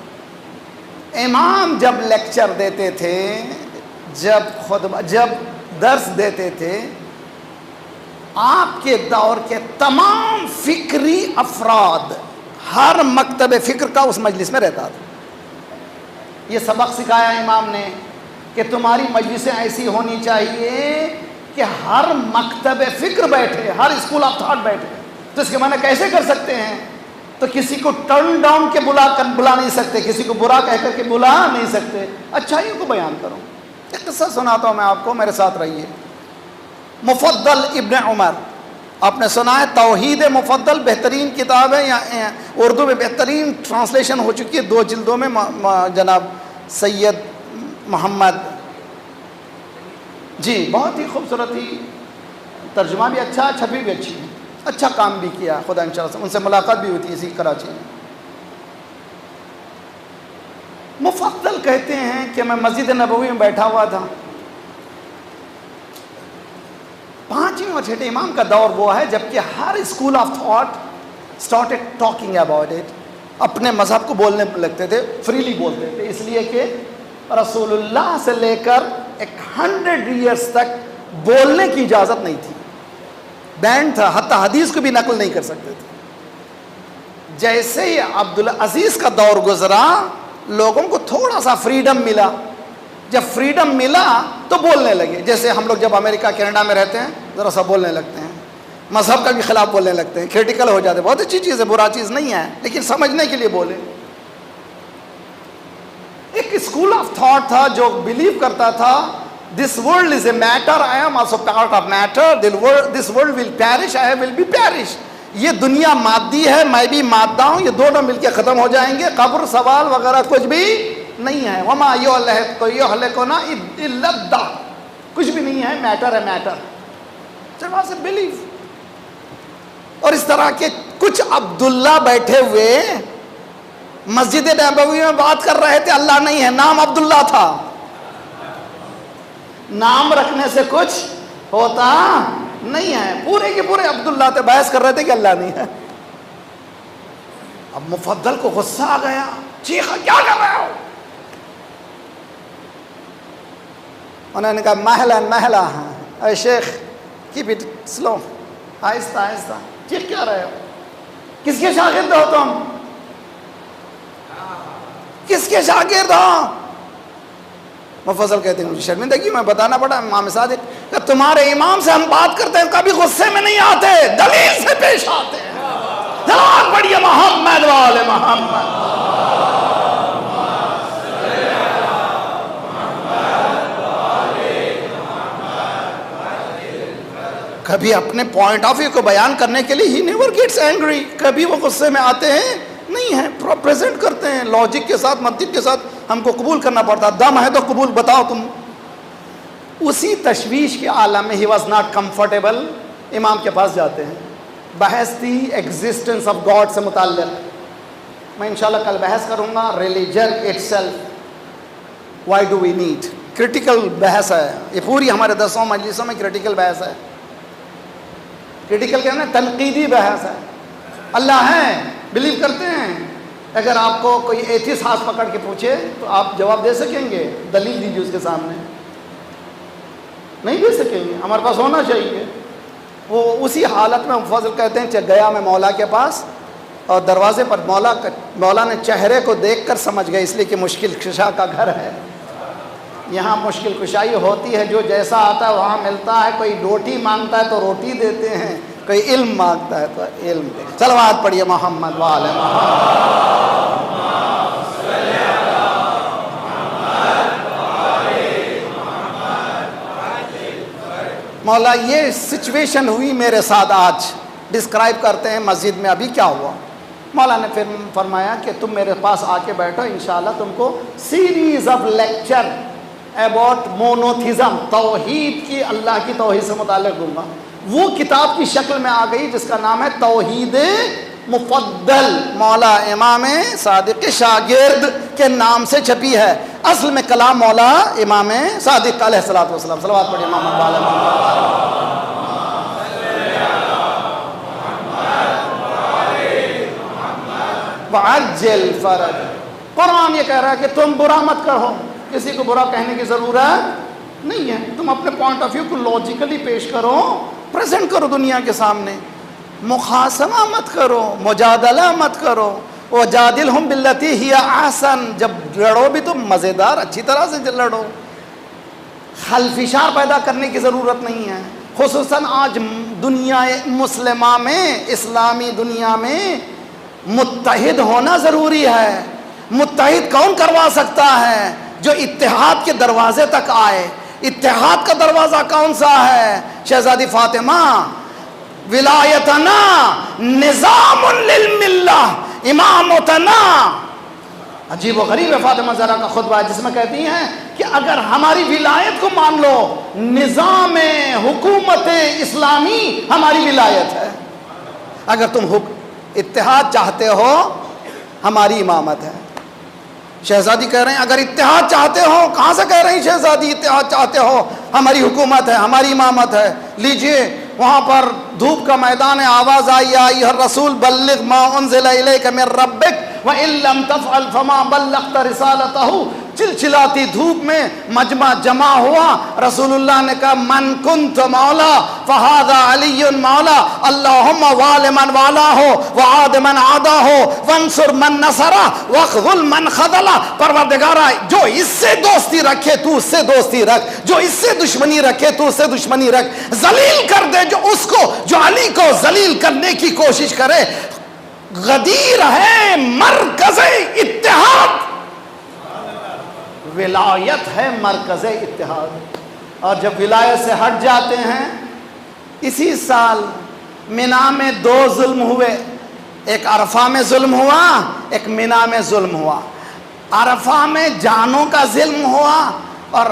Speaker 1: امام جب لیکچر دیتے تھے، جب درس دیتے تھے، آپ کے دور کے تمام فکری افراد ہر مکتب فکر کا اس مجلس میں رہتا تھا. یہ سبق سکھایا امام نے کہ تمہاری مجلسیں ایسی ہونی چاہیے کہ ہر مکتب فکر بیٹھے، ہر اسکول آف تھاٹ بیٹھے. تو اس کے معنی کیسے کر سکتے ہیں؟ تو کسی کو ٹرن ڈاؤن کے بلا نہیں سکتے، کسی کو برا کہہ کر کے بلا نہیں سکتے، اچھائیوں کو بیان کرو. ایک قصہ سناتا ہوں میں آپ کو، میرے ساتھ رہیے. مفضل ابن عمر، آپ نے سنا ہے توحید مفضل بہترین کتاب ہے، یا اردو میں بہترین ٹرانسلیشن ہو چکی ہے 2 جلدوں میں. جناب سید محمد جی بہت ہی خوبصورت ہی ترجمہ بھی اچھا ہے، چھپی بھی اچھی ہے، اچھا کام بھی کیا خدا انشاءاللہ. ان سے ملاقات بھی ہوتی ہے اسی کراچی میں. مفضل کہتے ہیں کہ میں مسجد نبوی میں بیٹھا ہوا تھا. 5ویں اور 6ٹھے امام کا دور وہ ہے جبکہ ہر school of thought started talking about it. اپنے مذہب کو بولنے لگتے تھے، فریلی بولتے تھے، اس لیے کہ رسول اللہ سے لے کر 100 ایئرس تک بولنے کی اجازت نہیں تھی، بینڈ تھا، حتی حدیث کو بھی نقل نہیں کر سکتے تھے. جیسے ہی عبدالعزیز کا دور گزرا، لوگوں کو تھوڑا سا فریڈم ملا. جب فریڈم ملا تو بولنے لگے. جیسے ہم لوگ جب امریکہ کینیڈا میں رہتے ہیں ذرا سا بولنے لگتے ہیں، مذہب کا بھی خلاف بولنے لگتے ہیں، کریٹیکل ہو جاتے ہیں. بہت اچھی چیز ہے، برا چیز نہیں ہے، لیکن سمجھنے کے لیے بولے. ایک اسکول آف تھاٹ تھا جو بلیو کرتا تھا this world is a matter, I am also part of matter, this world will perish, I will be perish. یہ دنیا مادی ہے، میں بھی مادہ ہوں، یہ دونوں مل کے ختم ہو جائیں گے، قبر سوال وغیرہ کچھ بھی نہیں ہے. وما یہلکنا الا الدہر، کچھ بھی نہیں ہے، میٹر ہے میٹر. جب سے بلیو. اور اس طرح کے کچھ عبداللہ بیٹھے ہوئے مسجد نبوی میں بات کر رہے تھے، اللہ نہیں ہے، نام عبداللہ تھا. نام رکھنے سے کچھ ہوتا نہیں ہے، پورے کے پورے عبداللہ تھے، بحث کر رہے تھے کہ اللہ نہیں ہے. اب مفضل کو غصہ آ گیا، چیخا کیا کر رہے ہو؟ انہوں نے کہا محلہ اے شیخ کیپ اٹ سلو، آہستہ آہستہ. چیخ کیا رہے ہو؟ کس کے شاگرد ہو تم؟ کس کے شاگرد ہو؟ مفضل کہتے ہیں مجھے شرمندگی میں بتانا پڑا امام صادق کہ تمہارے امام سے ہم بات کرتے ہیں کبھی غصے میں نہیں آتے، دلیل سے پیش آتے ہیں. جلال پڑھیے محمد والے محمد. کبھی اپنے پوائنٹ آف ویو کو بیان کرنے کے لیے ہی نیور گیٹس اینگری، کبھی وہ غصے میں آتے ہیں نہیں ہیں، پریزنٹ کرتے ہیں لاجک کے ساتھ، منطق کے ساتھ. ہم کو قبول کرنا پڑتا، دم ہے تو قبول بتاؤ تم. اسی تشویش کے عالم میں ہی واز ناٹ کمفرٹیبل. امام کے پاس جاتے ہیں، بحث تھی ایگزسٹنس آف گاڈ سے متعلق. میں انشاءاللہ کل بحث کروں گا religion itself, why do we need. Critical بحث ہے یہ، پوری ہمارے 10 مجلسوں میں کریٹیکل بحث ہے. کریٹیکل کہنا ہے تنقیدی بحث ہے. اللہ ہے بلیو کرتے ہیں. اگر آپ کو کوئی ایتھیسٹ ہاتھ پکڑ کے پوچھے تو آپ جواب دے سکیں گے؟ دلیل دیجیے اس کے سامنے. نہیں دے سکیں گے، ہمارے پاس ہونا چاہیے. وہ اسی حالت میں مفضل کہتے ہیں گیا میں مولا کے پاس، اور دروازے پر مولا نے چہرے کو دیکھ کر سمجھ گئے، اس لیے کہ مشکل کشا کا گھر ہے. یہاں مشکل کشائی ہوتی ہے، جو جیسا آتا ہے وہاں ملتا ہے. کوئی روٹی مانگتا ہے تو روٹی دیتے ہیں، کوئی علم مانگتا ہے تو علم دیتے ہیں. صلوات پڑھیے محمد وعلی محمد. مولا یہ سچویشن ہوئی میرے ساتھ آج، ڈسکرائب کرتے ہیں مسجد میں ابھی کیا ہوا. مولا نے پھر فرمایا کہ تم میرے پاس آ کے بیٹھو، انشاءاللہ تم کو سیریز آف لیکچر اباؤٹ مونوتھزم، توحید کی، اللہ کی توحید سے متعلق دوں گا. وہ کتاب کی شکل میں آ گئی جس کا نام ہے توحید مفضل مولا امام صادق کے شاگرد کے نام سے چھپی ہے، اصل میں کلام مولا امام صادق علیہ الصلوۃ والسلام۔ صلوات پڑھیے امام وعجل فرج۔ قرآن یہ کہہ رہا ہے کہ تم برا مت کرو، کسی کو برا کہنے کی ضرورت نہیں ہے، تم اپنے پوائنٹ آف ویو کو لاجیکلی پیش کرو، پریزنٹ کرو دنیا کے سامنے، مخاصمہ مت کرو، مجادلہ مت کرو، وجادلہم باللتی ہی احسن، جب لڑو بھی تو مزیدار اچھی طرح سے لڑو، خلفشار پیدا کرنے کی ضرورت نہیں ہے۔ خصوصاً آج دنیا مسلمہ میں، اسلامی دنیا میں متحد ہونا ضروری ہے۔ متحد کون کروا سکتا ہے؟ جو اتحاد کے دروازے تک آئے۔ اتحاد کا دروازہ کون سا ہے؟ شہزادی فاطمہ، ولایتنا نظام للملہ امامتنا۔ عجیب و غریب ہے فاطمہ زہرا کا خطبہ ہے جس میں کہتی ہیں کہ اگر ہماری ولایت کو مان لو، نظام حکومت اسلامی ہماری ولایت ہے۔ اگر تم اتحاد چاہتے ہو، ہماری امامت ہے۔ شہزادی کہہ رہے ہیں اگر اتحاد چاہتے ہو، کہاں سے کہہ رہی ہیں شہزادی اتحاد چاہتے ہو؟ ہماری حکومت ہے، ہماری امامت ہے۔ لیجئے وہاں پر دھوپ کا میدان ہے، آواز آئی یا ایھا الرسول بلغ ما انزل الیک من ربک وان لم تفعل فما بلغت رسالتہ۔ چلچلاتی دھوپ میں مجمع جمع ہوا، رسول اللہ نے کہا من کنت مولا فہذا علی مولا، اللہم وال من والا ہو وعاد من عادا ہو وانصر من نصرہ واخذل من خذلہ۔ پروردگارہ جو اس سے دوستی رکھے تو اس سے دوستی رکھ، جو اس سے دشمنی رکھے تو اس سے دشمنی رکھ، ذلیل کر دے جو اس کو، جو علی کو ذلیل کرنے کی کوشش کرے۔ غدیر ہے مرکز اتحاد، ولایت ہے مرکز اتحاد۔ اور جب ولایت سے ہٹ جاتے ہیں، اسی سال مینا میں 2 ظلم ہوئے، ایک عرفہ میں ظلم ہوا، ایک مینا میں ظلم ہوا۔ عرفہ میں جانوں کا ظلم ہوا اور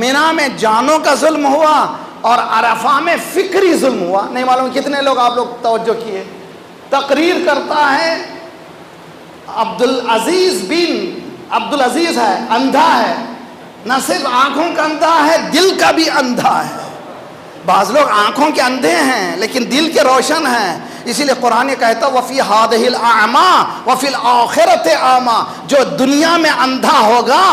Speaker 1: مینا میں جانوں کا ظلم ہوا اور عرفہ میں فکری ظلم ہوا۔ نہیں معلوم کتنے لوگ آپ لوگ توجہ کیے۔ تقریر کرتا ہے عبدالعزیز ہے، اندھا ہے، نہ صرف آنکھوں کا اندھا ہے، دل کا بھی اندھا ہے۔ بعض لوگ آنکھوں کے اندھے ہیں لیکن دل کے روشن ہیں، اسی لیے قرآن یہ کہتا ہے وَفِي هَٰذِهِ الْأَعْمَىٰ وَفِي الْآخِرَةِ أَعْمَىٰ۔ جو دنیا میں اندھا ہوگا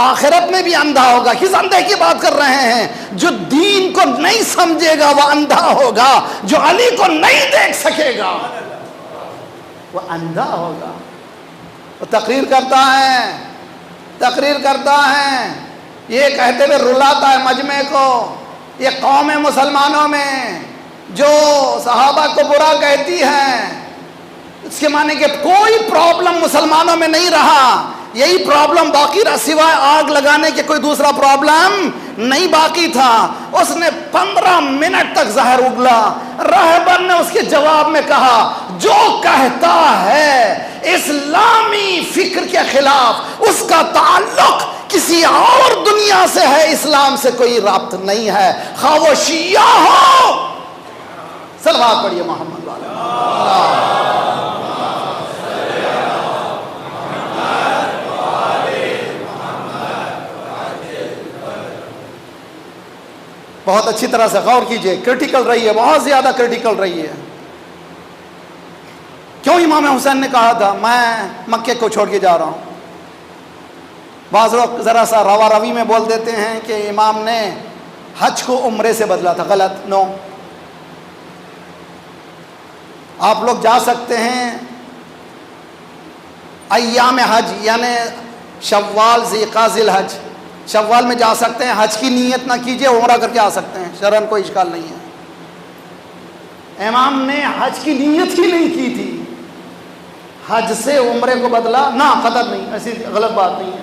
Speaker 1: آخرت میں بھی اندھا ہوگا۔ کس اندھے کی بات کر رہے ہیں؟ جو دین کو نہیں سمجھے گا وہ اندھا ہوگا، جو علی کو نہیں دیکھ سکے گا وہ اندھا ہوگا۔ وہ تقریر کرتا ہے، یہ کہتے ہوئے رلاتا ہے مجمع کو، یہ قوم مسلمانوں میں جو صحابہ کو برا کہتی ہے، اس کے معنی کہ کوئی پرابلم مسلمانوں میں نہیں رہا، یہی پرابلم باقی رہا، سوائے آگ لگانے کے کوئی دوسرا پرابلم نہیں باقی تھا۔ اس نے 15 منٹ تک زہر اگلا۔ راہبر نے اس کے جواب میں کہا جو کہتا ہے اسلامی فکر کے خلاف اس کا تعلق کسی اور دنیا سے ہے، اسلام سے کوئی رابط نہیں ہے، خواہ وہ شیعہ ہو۔ صلوات پڑھیے محمد والے۔ بہت اچھی طرح سے غور کیجئے، کرٹیکل رہی ہے، بہت زیادہ کرٹیکل رہی ہے۔ کیوں امام حسین نے کہا تھا میں مکے کو چھوڑ کے جا رہا ہوں؟ بعض لوگ ذرا سا روا روی میں بول دیتے ہیں کہ امام نے حج کو عمرے سے بدلا تھا، غلط، نو۔ آپ لوگ جا سکتے ہیں ایام حج، یعنی شوال، ذی الحج، شوال میں جا سکتے ہیں، حج کی نیت نہ کیجئے، عمرہ کر کے آ سکتے ہیں، شرعاً کوئی اشکال نہیں ہے۔ امام نے حج کی نیت ہی نہیں کی تھی، حج سے عمرے کو بدلا، نہ قطعاً نہیں، ایسی غلط بات نہیں ہے۔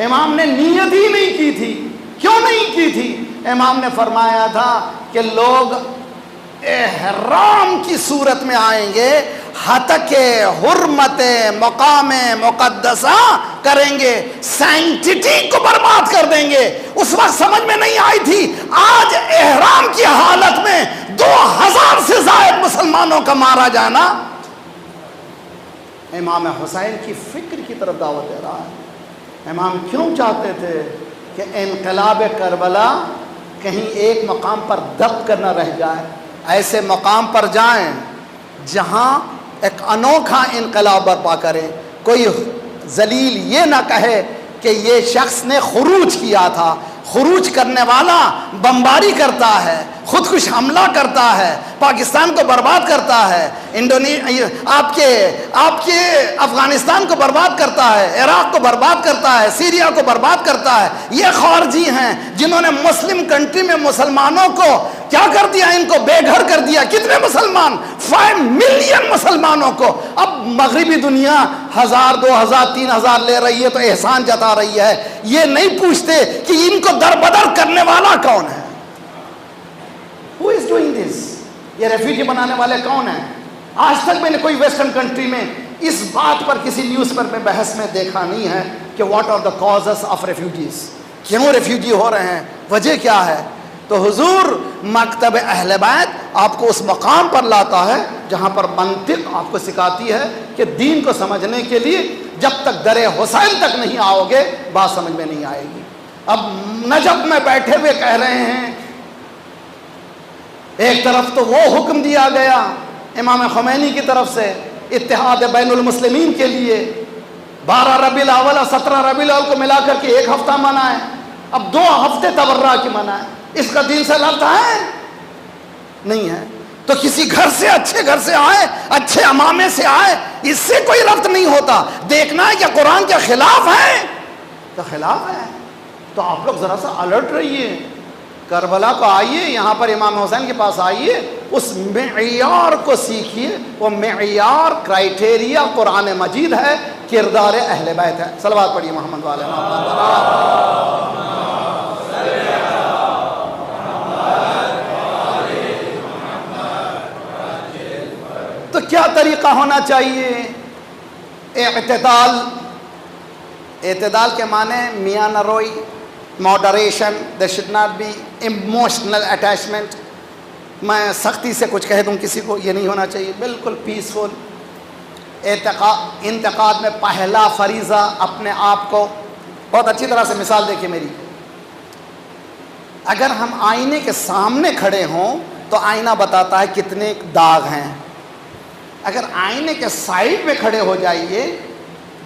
Speaker 1: امام نے نیت ہی نہیں کی تھی۔ کیوں نہیں کی تھی؟ امام نے فرمایا تھا کہ لوگ احرام کی صورت میں آئیں گے ہتک حرمت مقام مقدسہ کریں گے، سینکٹی کو برباد کر دیں گے. اس وقت سمجھ میں نہیں آئی تھی. آج احرام کی حالت میں 2000 سے زائد مسلمانوں کا مارا جانا امام حسین کی فکر کی طرف دعوت دے رہا ہے. امام کیوں چاہتے تھے کہ انقلاب کربلا کہیں ایک مقام پر دب کر نہ رہ جائے، ایسے مقام پر جائیں جہاں ایک انوکھا انقلاب برپا کرے. کوئی ذلیل یہ نہ کہے کہ یہ شخص نے خروج کیا تھا. خروج کرنے والا بمباری کرتا ہے، خودکش حملہ کرتا ہے، پاکستان کو برباد کرتا ہے، آپ کے افغانستان کو برباد کرتا ہے، عراق کو برباد کرتا ہے، سیریا کو برباد کرتا ہے. یہ خارجی ہیں جنہوں نے مسلم کنٹری میں مسلمانوں کو کیا کر دیا، ان کو بے گھر کر دیا. کتنے مسلمان؟ 5 ملین مسلمانوں کو. اب مغربی دنیا 1000 2000 3000 لے رہی ہے تو احسان جتا رہی ہے. یہ نہیں پوچھتے کہ ان کو در بدر کرنے والا کون ہے. Who is doing this? یہ ریفیوجی بنانے والے کون ہیں؟ آج تک میں نے کوئی ویسٹرن کنٹری میں اس بات پر کسی نیوز پر میں بحث میں دیکھا نہیں ہے کہ what are the causes of refugees، کیوں ریفیوجی ہو رہے ہیں، وجہ کیا ہے. تو حضور مکتب اہل بیت آپ کو اس مقام پر لاتا ہے جہاں پر منطق آپ کو سکھاتی ہے کہ دین کو سمجھنے کے لیے جب تک در حسین تک نہیں آؤ گے بات سمجھ میں نہیں آئے گی. اب نجف میں بیٹھے ہوئے کہہ رہے ہیں، ایک طرف تو وہ حکم دیا گیا امام خمینی کی طرف سے اتحاد بین المسلمین کے لیے، 12 ربیع الاول اور 17 ربیع الاول کو ملا کر کے ایک ہفتہ منائے. اب 2 ہفتے تبرہ کی منائے. اس کا دین سے لفظ ہے نہیں ہے. تو کسی گھر سے، اچھے گھر سے آئے، اچھے امامے سے آئے، اس سے کوئی ربط نہیں ہوتا. دیکھنا ہے کہ قرآن کے خلاف ہے تو خلاف ہے. تو آپ لوگ ذرا سا الرٹ رہیے. کربلا کو آئیے، یہاں پر امام حسین کے پاس آئیے، اس معیار کو سیکھیے. وہ معیار، کرائٹیریا قرآن مجید ہے، کردار اہل بیت ہے. صلوات پڑھیے محمد والے محمد. تو کیا طریقہ ہونا چاہیے؟ اعتدال. اعتدال کے معنی میاں نہ روئی، moderation. there should not be emotional attachment. میں سختی سے کچھ کہہ دوں کسی کو، یہ نہیں ہونا چاہیے. بالکل پیسفل. انتقاد میں پہلا فریضہ اپنے آپ کو، بہت اچھی طرح سے مثال دیکھیں میری. اگر ہم آئینے کے سامنے کھڑے ہوں تو آئینہ بتاتا ہے کتنے داغ ہیں. اگر آئینے کے سائیڈ میں کھڑے ہو جائیے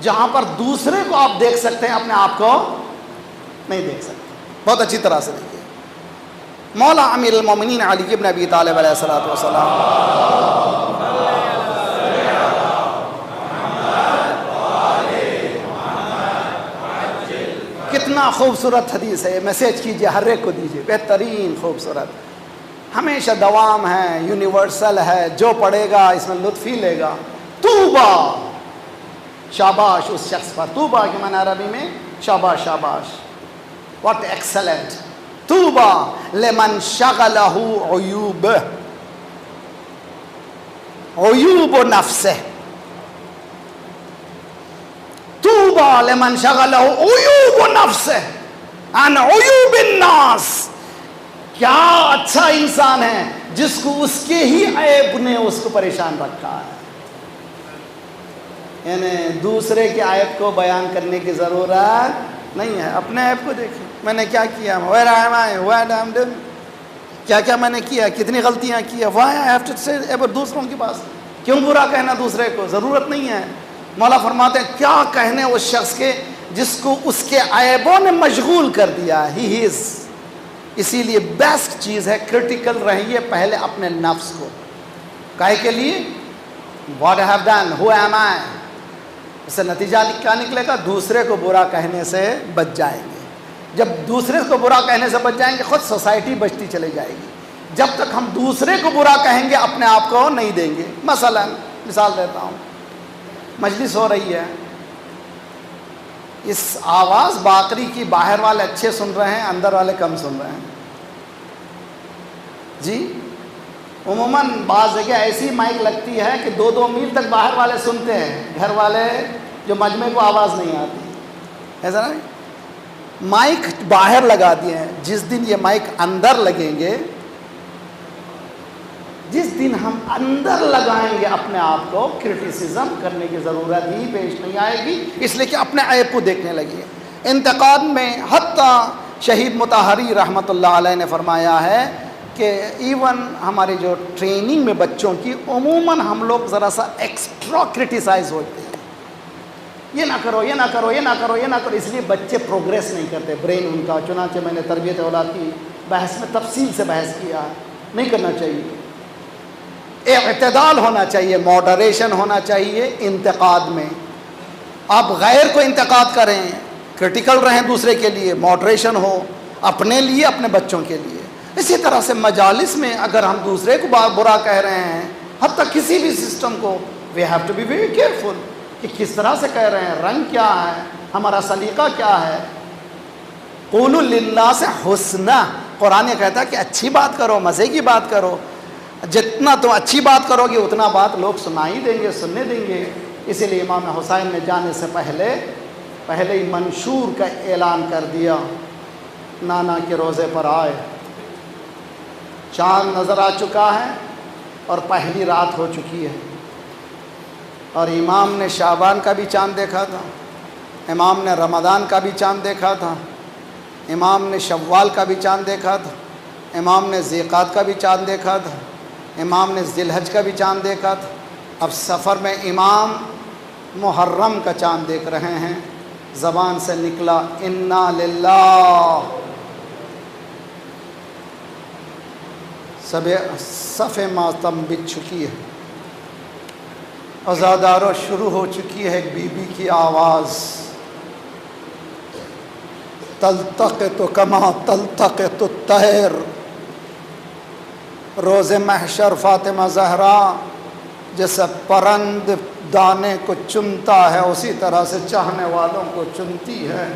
Speaker 1: جہاں پر دوسرے کو آپ دیکھ سکتے ہیں، اپنے آپ کو نہیں دیکھ سکتے. بہت اچھی طرح سے دیکھیے. مولا امیر المومنین علی ابن ابی طالب علیہ الصلوۃ والسلام، کتنا خوبصورت حدیث ہے. میسج کیجئے، ہر ایک کو دیجئے. بہترین، خوبصورت، ہمیشہ دوام ہے، یونیورسل ہے. جو پڑھے گا اس میں لطف ہی لے گا. طوبا، شاباش اس شخص پر. طوبا کے معنی عربی میں شاباش، شاباش. What excellent. طوبا لمن شغلہ عیوب، عیوب نفسہ. طوبا لمن شغلہ عیوب نفسہ عن عیوب الناس. کیا اچھا انسان ہے جس کو اس کے ہی عیب نے اس کو پریشان رکھا ہے. یعنی دوسرے کے عیب کو بیان کرنے کی ضرورت نہیں ہے. اپنے عیب کو دیکھیں. میں نے کیا کیا، where am I, what am I doing، کیا کیا میں نے کیا، کتنی غلطیاں کی. why I have to say about دوسروں کے پاس، کیوں برا کہنا دوسرے کو، ضرورت نہیں ہے. مولا فرماتے ہیں کیا کہنے اس شخص کے جس کو اس کے عیبوں نے مشغول کر دیا. he is. اسی لیے بیسٹ چیز ہے کرٹیکل رہیے پہلے اپنے نفس کو. کائے کے لیے what I have done, who am I. اس سے نتیجہ کیا نکلے گا؟ دوسرے کو برا کہنے سے بچ جائیں گے. جب دوسرے کو برا کہنے سے بچ جائیں گے خود سوسائٹی بچتی چلی جائے گی. جب تک ہم دوسرے کو برا کہیں گے اپنے آپ کو نہیں دیں گے. مثلا مثال دیتا ہوں، مجلس ہو رہی ہے، اس آواز باقری کی باہر والے اچھے سن رہے ہیں، اندر والے کم سن رہے ہیں. جی عموماً بعض جگہ ایسی مائک لگتی ہے کہ 2 میل تک باہر والے سنتے ہیں، گھر والے جو مجمع کو آواز نہیں آتی، ایسا نا؟ مائک باہر لگا دیے ہیں. جس دن یہ مائک اندر لگیں گے، جس دن ہم اندر لگائیں گے اپنے آپ کو، کرٹیسزم کرنے کی ضرورت ہی پیش نہیں آئے گی، اس لیے کہ اپنے عیب کو دیکھنے لگی ہے. انتقاد میں حتیٰ شہید مطہری رحمۃ اللہ علیہ نے فرمایا ہے کہ ایون ہمارے جو ٹریننگ میں بچوں کی، عموماً ہم لوگ ذرا سا ایکسٹرا کرٹیسائز ہوتے ہیں، یہ نہ کرو، یہ نہ کرو، یہ نہ کرو، یہ نہ کرو، اس لیے بچے پروگریس نہیں کرتے، برین ان کا. چنانچہ میں نے تربیت اولاد کی بحث میں تفصیل سے بحث کیا، نہیں کرنا چاہیے. اعتدال ہونا چاہیے، ماڈریشن ہونا چاہیے انتقاد میں. آپ غیر کو انتقاد کریں، کرٹیکل رہیں دوسرے کے لیے، ماڈریشن ہو اپنے لیے، اپنے بچوں کے لیے. اسی طرح سے مجالس میں اگر ہم دوسرے کو برا کہہ رہے ہیں، حتیٰ کسی بھی سسٹم کو، we have to be very careful کہ کس طرح سے کہہ رہے ہیں، رنگ کیا ہے، ہمارا سلیقہ کیا ہے. قولوا للناس حسنا، قرآن کہتا ہے کہ اچھی بات کرو، مزے کی بات کرو. جتنا تم اچھی بات کرو گے اتنا بات لوگ سنائی دیں گے، سننے دیں گے. اسی لیے امام حسین نے جانے سے پہلے ہی منشور کا اعلان کر دیا. نانا کے روزے پر آئے، چاند نظر آ چکا ہے اور پہلی رات ہو چکی ہے، اور امام نے شعبان کا بھی چاند دیکھا تھا، امام نے رمضان کا بھی چاند دیکھا تھا، امام نے شوال کا بھی چاند دیکھا تھا، امام نے ذیقات کا بھی چاند دیکھا تھا، امام نے ذی الحج کا بھی چاند دیکھا تھا. اب سفر میں امام محرم کا چاند دیکھ رہے ہیں. زبان سے نکلا انا للہ. صف ماتم بچ چکی ہے، عزادارو شروع ہو چکی ہے ایک بی بی کی آواز. تلتقط کما تلتقط الطیر، روز محشر فاطمہ زہرا جیسے پرند دانے کو چنتا ہے، اسی طرح سے چاہنے والوں کو چنتی ہے.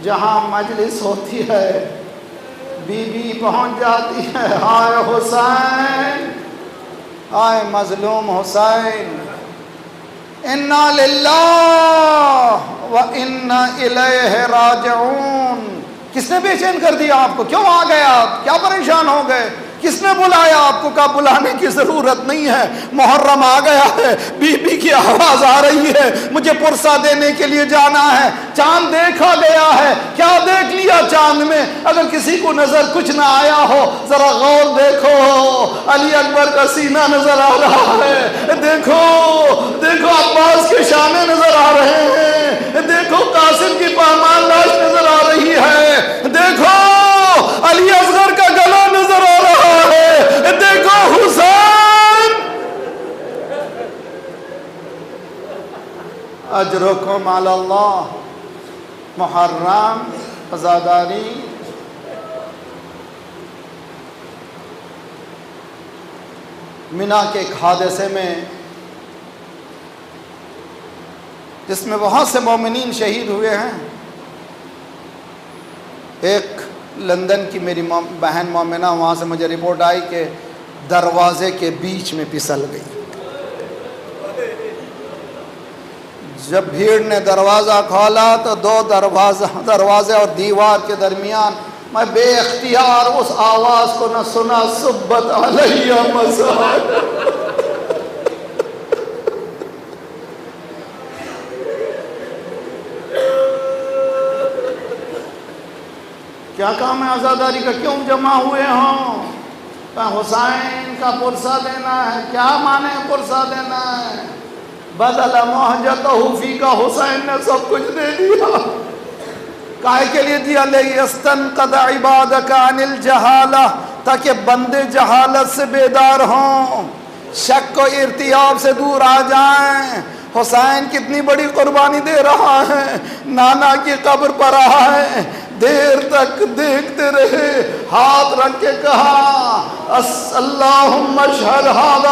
Speaker 1: جہاں مجلس ہوتی ہے بی بی پہنچ جاتی ہے، ہائے حسین، ہائے مظلوم حسین، انا للہ و انا الیہ راجعون. کس نے بے چین کر دیا آپ کو؟ کیوں آ گئے آپ؟ کیا پریشان ہو گئے؟ کس نے بلایا آپ کو؟ کہا بلانے کی ضرورت نہیں ہے، محرم آ گیا ہے، بی بی کی آواز آ رہی ہے، مجھے پرسہ دینے کے لیے جانا ہے. چاند دیکھا گیا ہے. کیا دیکھ لیا چاند میں؟ اگر کسی کو نظر کچھ نہ آیا ہو، ذرا غور دیکھو، علی اکبر کا سینہ نظر آ رہا ہے، دیکھو دیکھو عباس کے شانے نظر آ رہے ہیں، دیکھو قاسم کی پامال لاش نظر آ رہی ہے، دیکھو علی اصغر کا گلا نظر آ رہا ہے، دیکھو حسین. اجرکم علی اللہ. محرم، عزاداری، منا کے ایک حادثے میں جس میں بہت سے مومنین شہید ہوئے ہیں. ایک لندن کی میری بہن مومنہ، وہاں سے مجھے رپورٹ آئی کہ دروازے کے بیچ میں پھسل گئی. جب بھیڑ نے دروازہ کھولا تو 2 دروازے اور دیوار کے درمیان میں بے اختیار اس آواز کو نہ سنا، سبت علیہ مصائب. کیا کام ہے عزاداری کا؟ کیوں جمع ہوئے ہوں؟ حسین کا پرسہ دینا ہے. کیا مانے پرسہ دینا ہے؟ بدل محجتہ فی کا، حسین نے سب کچھ دے دیا. کائے کے لیے دیا؟ لیستنقذ عبادک عن الجہالہ، تاکہ بندے جہالت سے بیدار ہوں، شک و ارتیاب سے دور آ جائیں. حسین کتنی بڑی قربانی دے رہا ہے، نانا کی قبر پر آئے، دیر تک دیکھتے رہے، ہاتھ رکھ کے کہا اللہم اشہد ھذا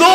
Speaker 1: 2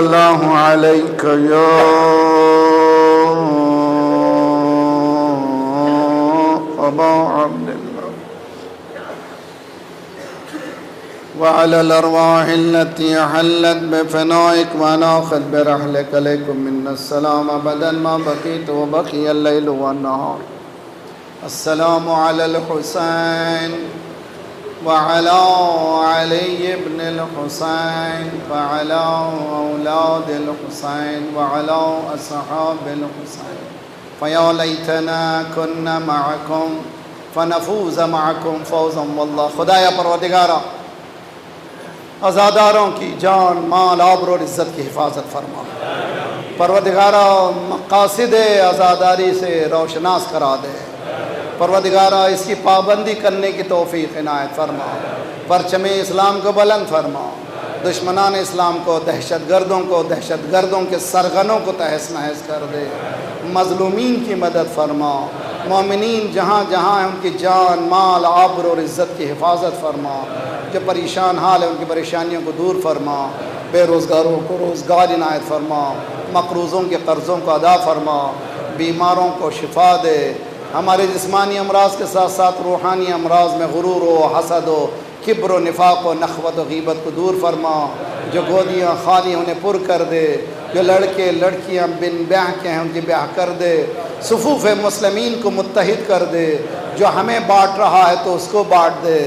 Speaker 1: الله عليك يا أبا عبد الله وعلى الأرواح التي حلت بفنائك وناخذ برحلك عليكم منا السلام أبدا ما بقيت وبقي الليل والنهار. السلام على الحسين وعلى علي بن الحسين وعلى أولاد الحسين وعلى أصحاب الحسين فيا ليتنا كنا معكم فنفوز معكم فوزا والله. خدایا پروردگارا عزاداروں کی جان مال آبرو اور عزت کی حفاظت فرما. پروردگارا مقاصد عزاداری سے روشناس کرا دے. پروردگارا اس کی پابندی کرنے کی توفیق عنایت فرما. پرچم اسلام کو بلند فرما. دشمنان اسلام کو دہشت گردوں کے سرغنوں کو تہس نہس کر دے. مظلومین کی مدد فرما. مومنین جہاں جہاں ہیں ان کی جان مال آبرو اور عزت کی حفاظت فرما. جو پریشان حال ہے ان کی پریشانیوں کو دور فرما. بے روزگاروں کو روزگار عنایت فرما. مقروضوں کے قرضوں کو ادا فرما. بیماروں کو شفا دے. ہمارے جسمانی امراض کے ساتھ ساتھ روحانی امراض میں غرور و حسد و کبر و نفاق و نخوت و غیبت کو دور فرما. جو گودیاں خالی انہیں پر کر دے. جو لڑکے لڑکیاں بن بیاہ کے ہیں ان کی بیاہ کر دے. صفوف مسلمین کو متحد کر دے. جو ہمیں بانٹ رہا ہے تو اس کو بانٹ دے.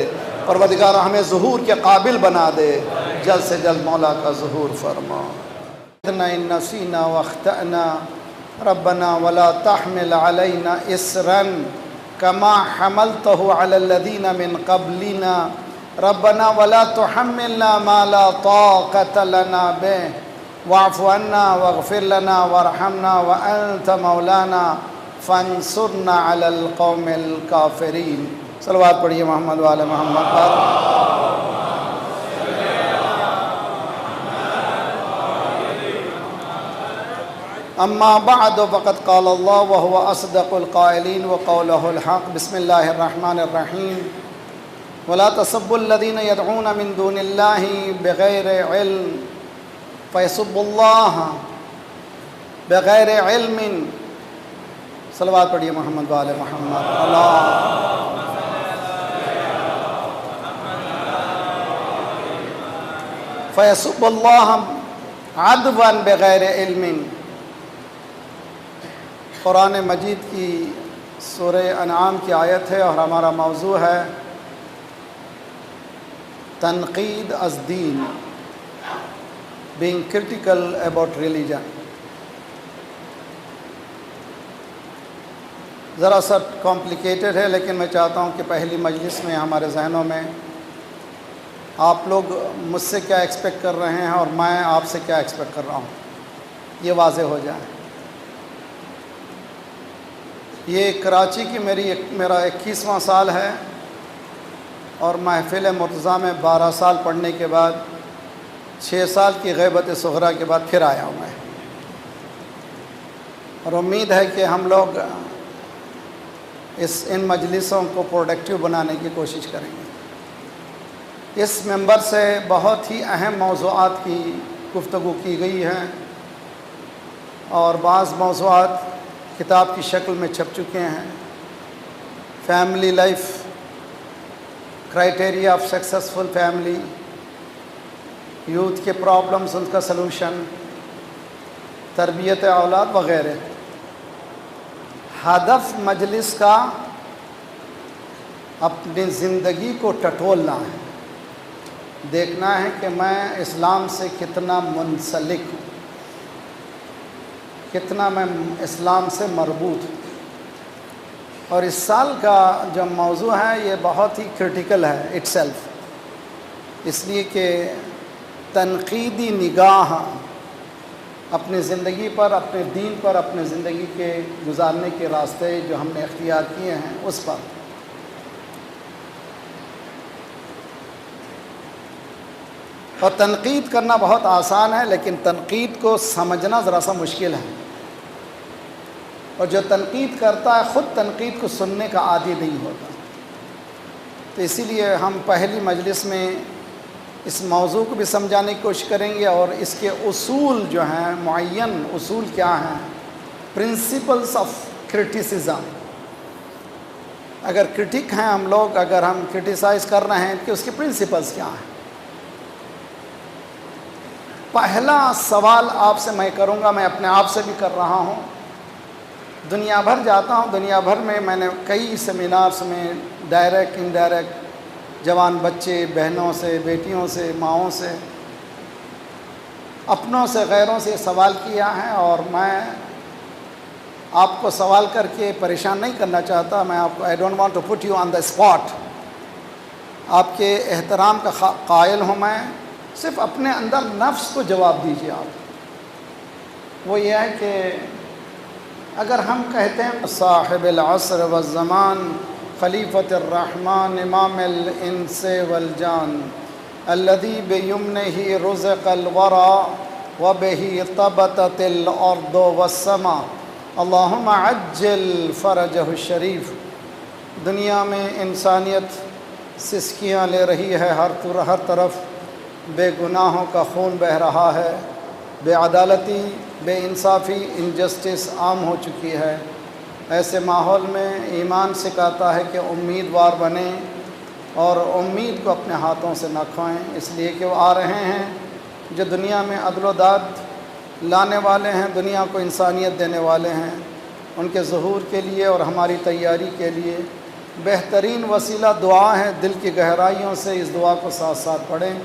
Speaker 1: پروردگار ہمیں ظہور کے قابل بنا دے. جلد سے جلد مولا کا ظہور فرما. ان نسینا واخطأنا ربنا ولا تحمل علينا إصرا كما حملته على الذين من قبلنا ربنا ولا تحملنا ما لا طاقة لنا به واعف عنا واغفر لنا وارحمنا وأنت مولانا فانصرنا على القوم الكافرين. صلوات پڑھیے محمد وعلی محمد پر. اما بعد فقد قال الله وهو اصدق القائلين وقوله الحق. بسم الله الرحمن الرحيم. ولا تسبوا الذين يدعون من دون الله بغير علم فيسبوا الله بغير علم. صلوات پڑھیے محمد وعلی محمد. اللہ فيسبوا الله عدوا بغير علم. قرآن مجید کی سورہ انعام کی آیت ہے اور ہمارا موضوع ہے تنقید از دین. being critical about religion. ذرا سا کمپلیکیٹڈ ہے لیکن میں چاہتا ہوں کہ پہلی مجلس میں ہمارے ذہنوں میں آپ لوگ مجھ سے کیا ایکسپیکٹ کر رہے ہیں اور میں آپ سے کیا ایکسپیکٹ کر رہا ہوں یہ واضح ہو جائے. یہ کراچی کی میرا 21واں سال ہے اور محفل مرتضیٰ میں 12 سال پڑھنے کے بعد 6 سال کی غیبت صغریٰ کے بعد پھر آیا ہوں میں. اور امید ہے کہ ہم لوگ ان مجلسوں کو پروڈکٹیو بنانے کی کوشش کریں گے. اس ممبر سے بہت ہی اہم موضوعات کی گفتگو کی گئی ہے اور بعض موضوعات کتاب کی شکل میں چھپ چکے ہیں. Family life, criteria of successful family, youth کے پرابلمز ان کا سلوشن، تربیت اولاد وغیرہ. ہدف مجلس کا اپنی زندگی کو ٹٹولنا ہے. دیکھنا ہے کہ میں اسلام سے کتنا منسلک ہوں، کتنا میں اسلام سے مربوط ہوں. اور اس سال کا جو موضوع ہے یہ بہت ہی کرٹیکل ہے اٹ سیلف، اس لیے کہ تنقیدی نگاہ اپنی زندگی پر، اپنے دین پر، اپنے زندگی کے گزارنے کے راستے جو ہم نے اختیار کیے ہیں اس پر. اور تنقید کرنا بہت آسان ہے لیکن تنقید کو سمجھنا ذرا سا مشکل ہے. اور جو تنقید کرتا ہے خود تنقید کو سننے کا عادی نہیں ہوتا. تو اسی لیے ہم پہلی مجلس میں اس موضوع کو بھی سمجھانے کی کوشش کریں گے، اور اس کے اصول جو ہیں، معین اصول کیا ہیں، پرنسپلز آف کرٹیسزم۔ اگر کرٹک ہیں ہم لوگ، اگر ہم کرٹیسائز کر رہے ہیں کہ اس کے پرنسپلز کیا ہیں۔ پہلا سوال آپ سے میں کروں گا، میں اپنے آپ سے بھی کر رہا ہوں، دنیا بھر جاتا ہوں، دنیا بھر میں نے کئی سیمینارز میں ڈائریکٹ انڈائریکٹ جوان بچے، بہنوں سے، بیٹیوں سے، ماؤں سے، اپنوں سے، غیروں سے سوال کیا ہے، اور میں آپ کو سوال کر کے پریشان نہیں کرنا چاہتا۔ میں آپ کو I don't want to put you on the spot, آپ کے احترام کا قائل ہوں میں، صرف اپنے اندر نفس کو جواب دیجیے آپ۔ وہ یہ ہے کہ اگر ہم کہتے ہیں صاحب العصر والزمان خلیفۃ الرحمن امام الانس والجان الذی بیمنہ رزق الورى وبہ طبطت الارض والسماء اللہم عجل فرجہ الشریف۔ دنیا میں انسانیت سسکیاں لے رہی ہے، ہر طرف بے گناہوں کا خون بہہ رہا ہے، بے عدالتی، بے انصافی، انجسٹس عام ہو چکی ہے۔ ایسے ماحول میں ایمان سکھاتا ہے کہ امیدوار بنیں اور امید کو اپنے ہاتھوں سے نہ کھوئیں، اس لیے کہ وہ آ رہے ہیں جو دنیا میں عدل و داد لانے والے ہیں، دنیا کو انسانیت دینے والے ہیں۔ ان کے ظہور کے لیے اور ہماری تیاری کے لیے بہترین وسیلہ دعا ہے۔ دل کی گہرائیوں سے اس دعا کو ساتھ ساتھ پڑھیں۔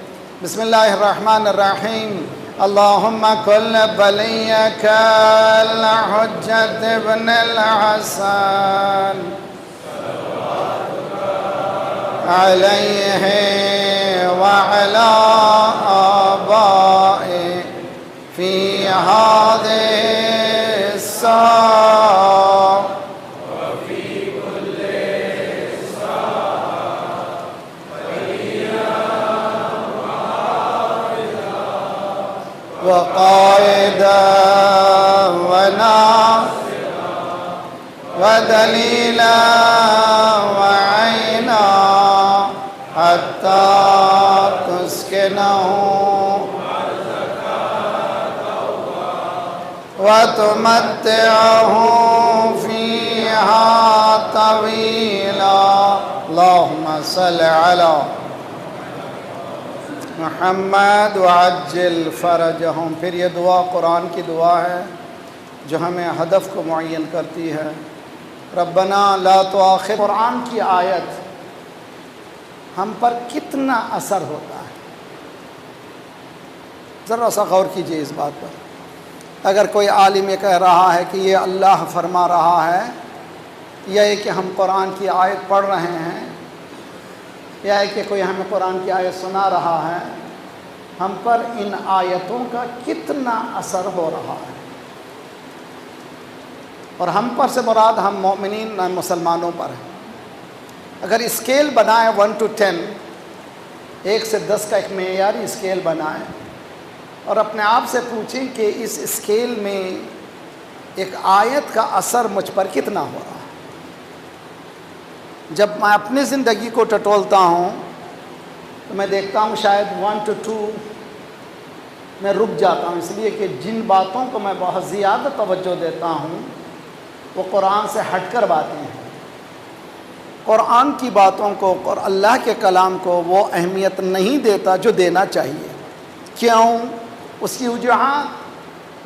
Speaker 1: بسم اللہ الرحمن الرحیم۔ اللہم کل ولیک الحجۃ ابن الحسن علیہ وعلی آبائہ فی ہذہ الساعہ وقائدا وناصرا ودلیلا وعینا حتی تسکنہ وتمتعہ فیہا طویلا اللہم صل علی محمد وعجل فرجہم۔ پھر یہ دعا قرآن کی دعا ہے جو ہمیں ہدف کو معین کرتی ہے۔ ربنا لا تؤاخذ، قرآن کی آیت ہم پر کتنا اثر ہوتا ہے، ذرا سا غور کیجئے اس بات پر۔ اگر کوئی عالم یہ کہہ رہا ہے کہ یہ اللہ فرما رہا ہے، یا یہ کہ ہم قرآن کی آیت پڑھ رہے ہیں، یا ہے کہ کوئی ہمیں قرآن کی آیت سنا رہا ہے، ہم پر ان آیتوں کا کتنا اثر ہو رہا ہے۔ اور ہم پر سے مراد ہم مومنین مسلمانوں پر ہے۔ اگر اسکیل بنائیں 1 to 10، 1 سے 10 کا ایک معیاری اسکیل بنائیں اور اپنے آپ سے پوچھیں کہ اس اسکیل میں ایک آیت کا اثر مجھ پر کتنا ہو رہا ہے۔ جب میں اپنی زندگی کو ٹٹولتا ہوں تو میں دیکھتا ہوں شاید 1 to 2 میں رک جاتا ہوں، اس لیے کہ جن باتوں کو میں بہت زیادہ توجہ دیتا ہوں وہ قرآن سے ہٹ کر باتیں ہیں۔ قرآن کی باتوں کو اور اللہ کے کلام کو وہ اہمیت نہیں دیتا جو دینا چاہیے۔ کیوں؟ اس کی وجوہات،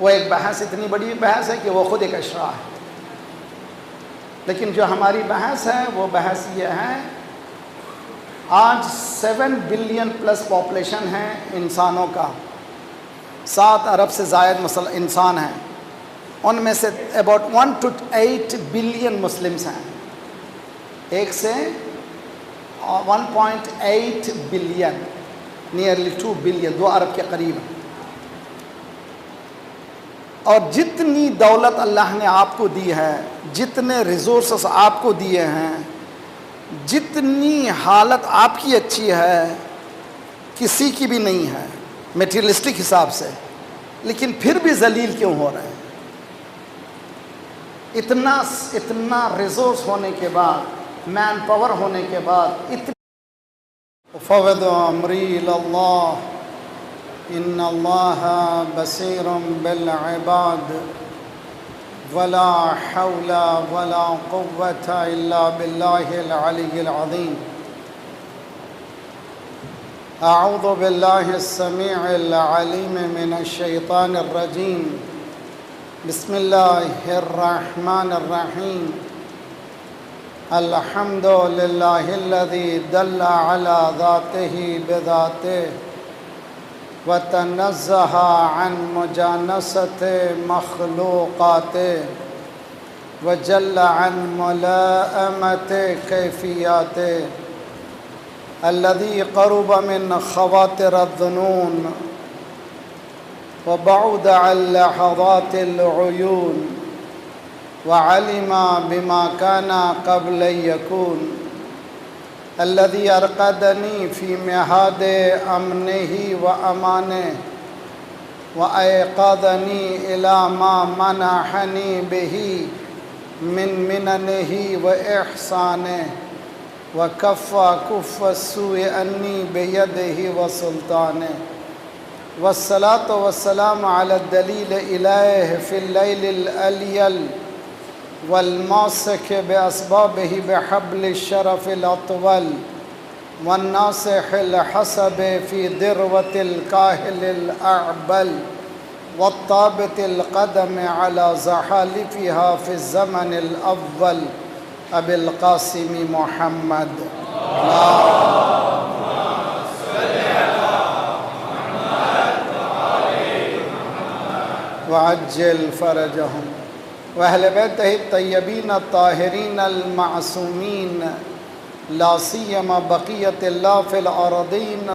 Speaker 1: وہ ایک بحث، اتنی بڑی بحث ہے کہ وہ خود ایک اشراح ہے۔ لیکن جو ہماری بحث ہے وہ بحث یہ ہے، آج 7 بلین پلس پاپولیشن ہے انسانوں کا، 7 ارب سے زائد انسان ہیں، ان میں سے about 1 to 8 بلین مسلمز ہیں، 1 سے 1.8 بلین، نیئرلی 2 بلین، 2 ارب کے قریب ہیں۔ اور جتنی دولت اللہ نے آپ کو دی ہے، جتنے ریسورسز آپ کو دیے ہیں، جتنی حالت آپ کی اچھی ہے، کسی کی بھی نہیں ہے میٹیریلسٹک حساب سے، لیکن پھر بھی ذلیل کیوں ہو رہے ہیں؟ اتنا ریسورس ہونے کے بعد، مین پاور ہونے کے بعد، اتنی فوض أمري إلى الله إن الله بصير بالعباد ولا حول ولا قوة إلا بالله العلي العظيم. أعوذ بالله السميع العليم من الشيطان الرجيم. بسم الله الرحمن الرحيم. الحمد لله الذي دل على ذاته بذاته وتنزه عن مجانسة مخلوقاته وجل عن ملائمة كيفياته الذي قرب من خواطر الظنون وبعد عن لحظات العيون وعلم بما كان قبل يكون الذي أرقدني في مهاد أمنه وأمانه وأيقظني إلى ما منحني به من مننه وإحسانه وكف السوء عني بيده وسلطانه والصلاة والسلام على الدليل إليه في الليل الأليل والماسك بأسبابه بحبل الشرف الأطول والناصح الحسب في ذروة الكاهل الأعبل والطابت القدم على زحالفها في الزمن الأول أبي القاسم محمد. وعجل فرجهم وأهل بيته الطيبين الطاهرين المعصومين لا سيما بقية الله في الأرضين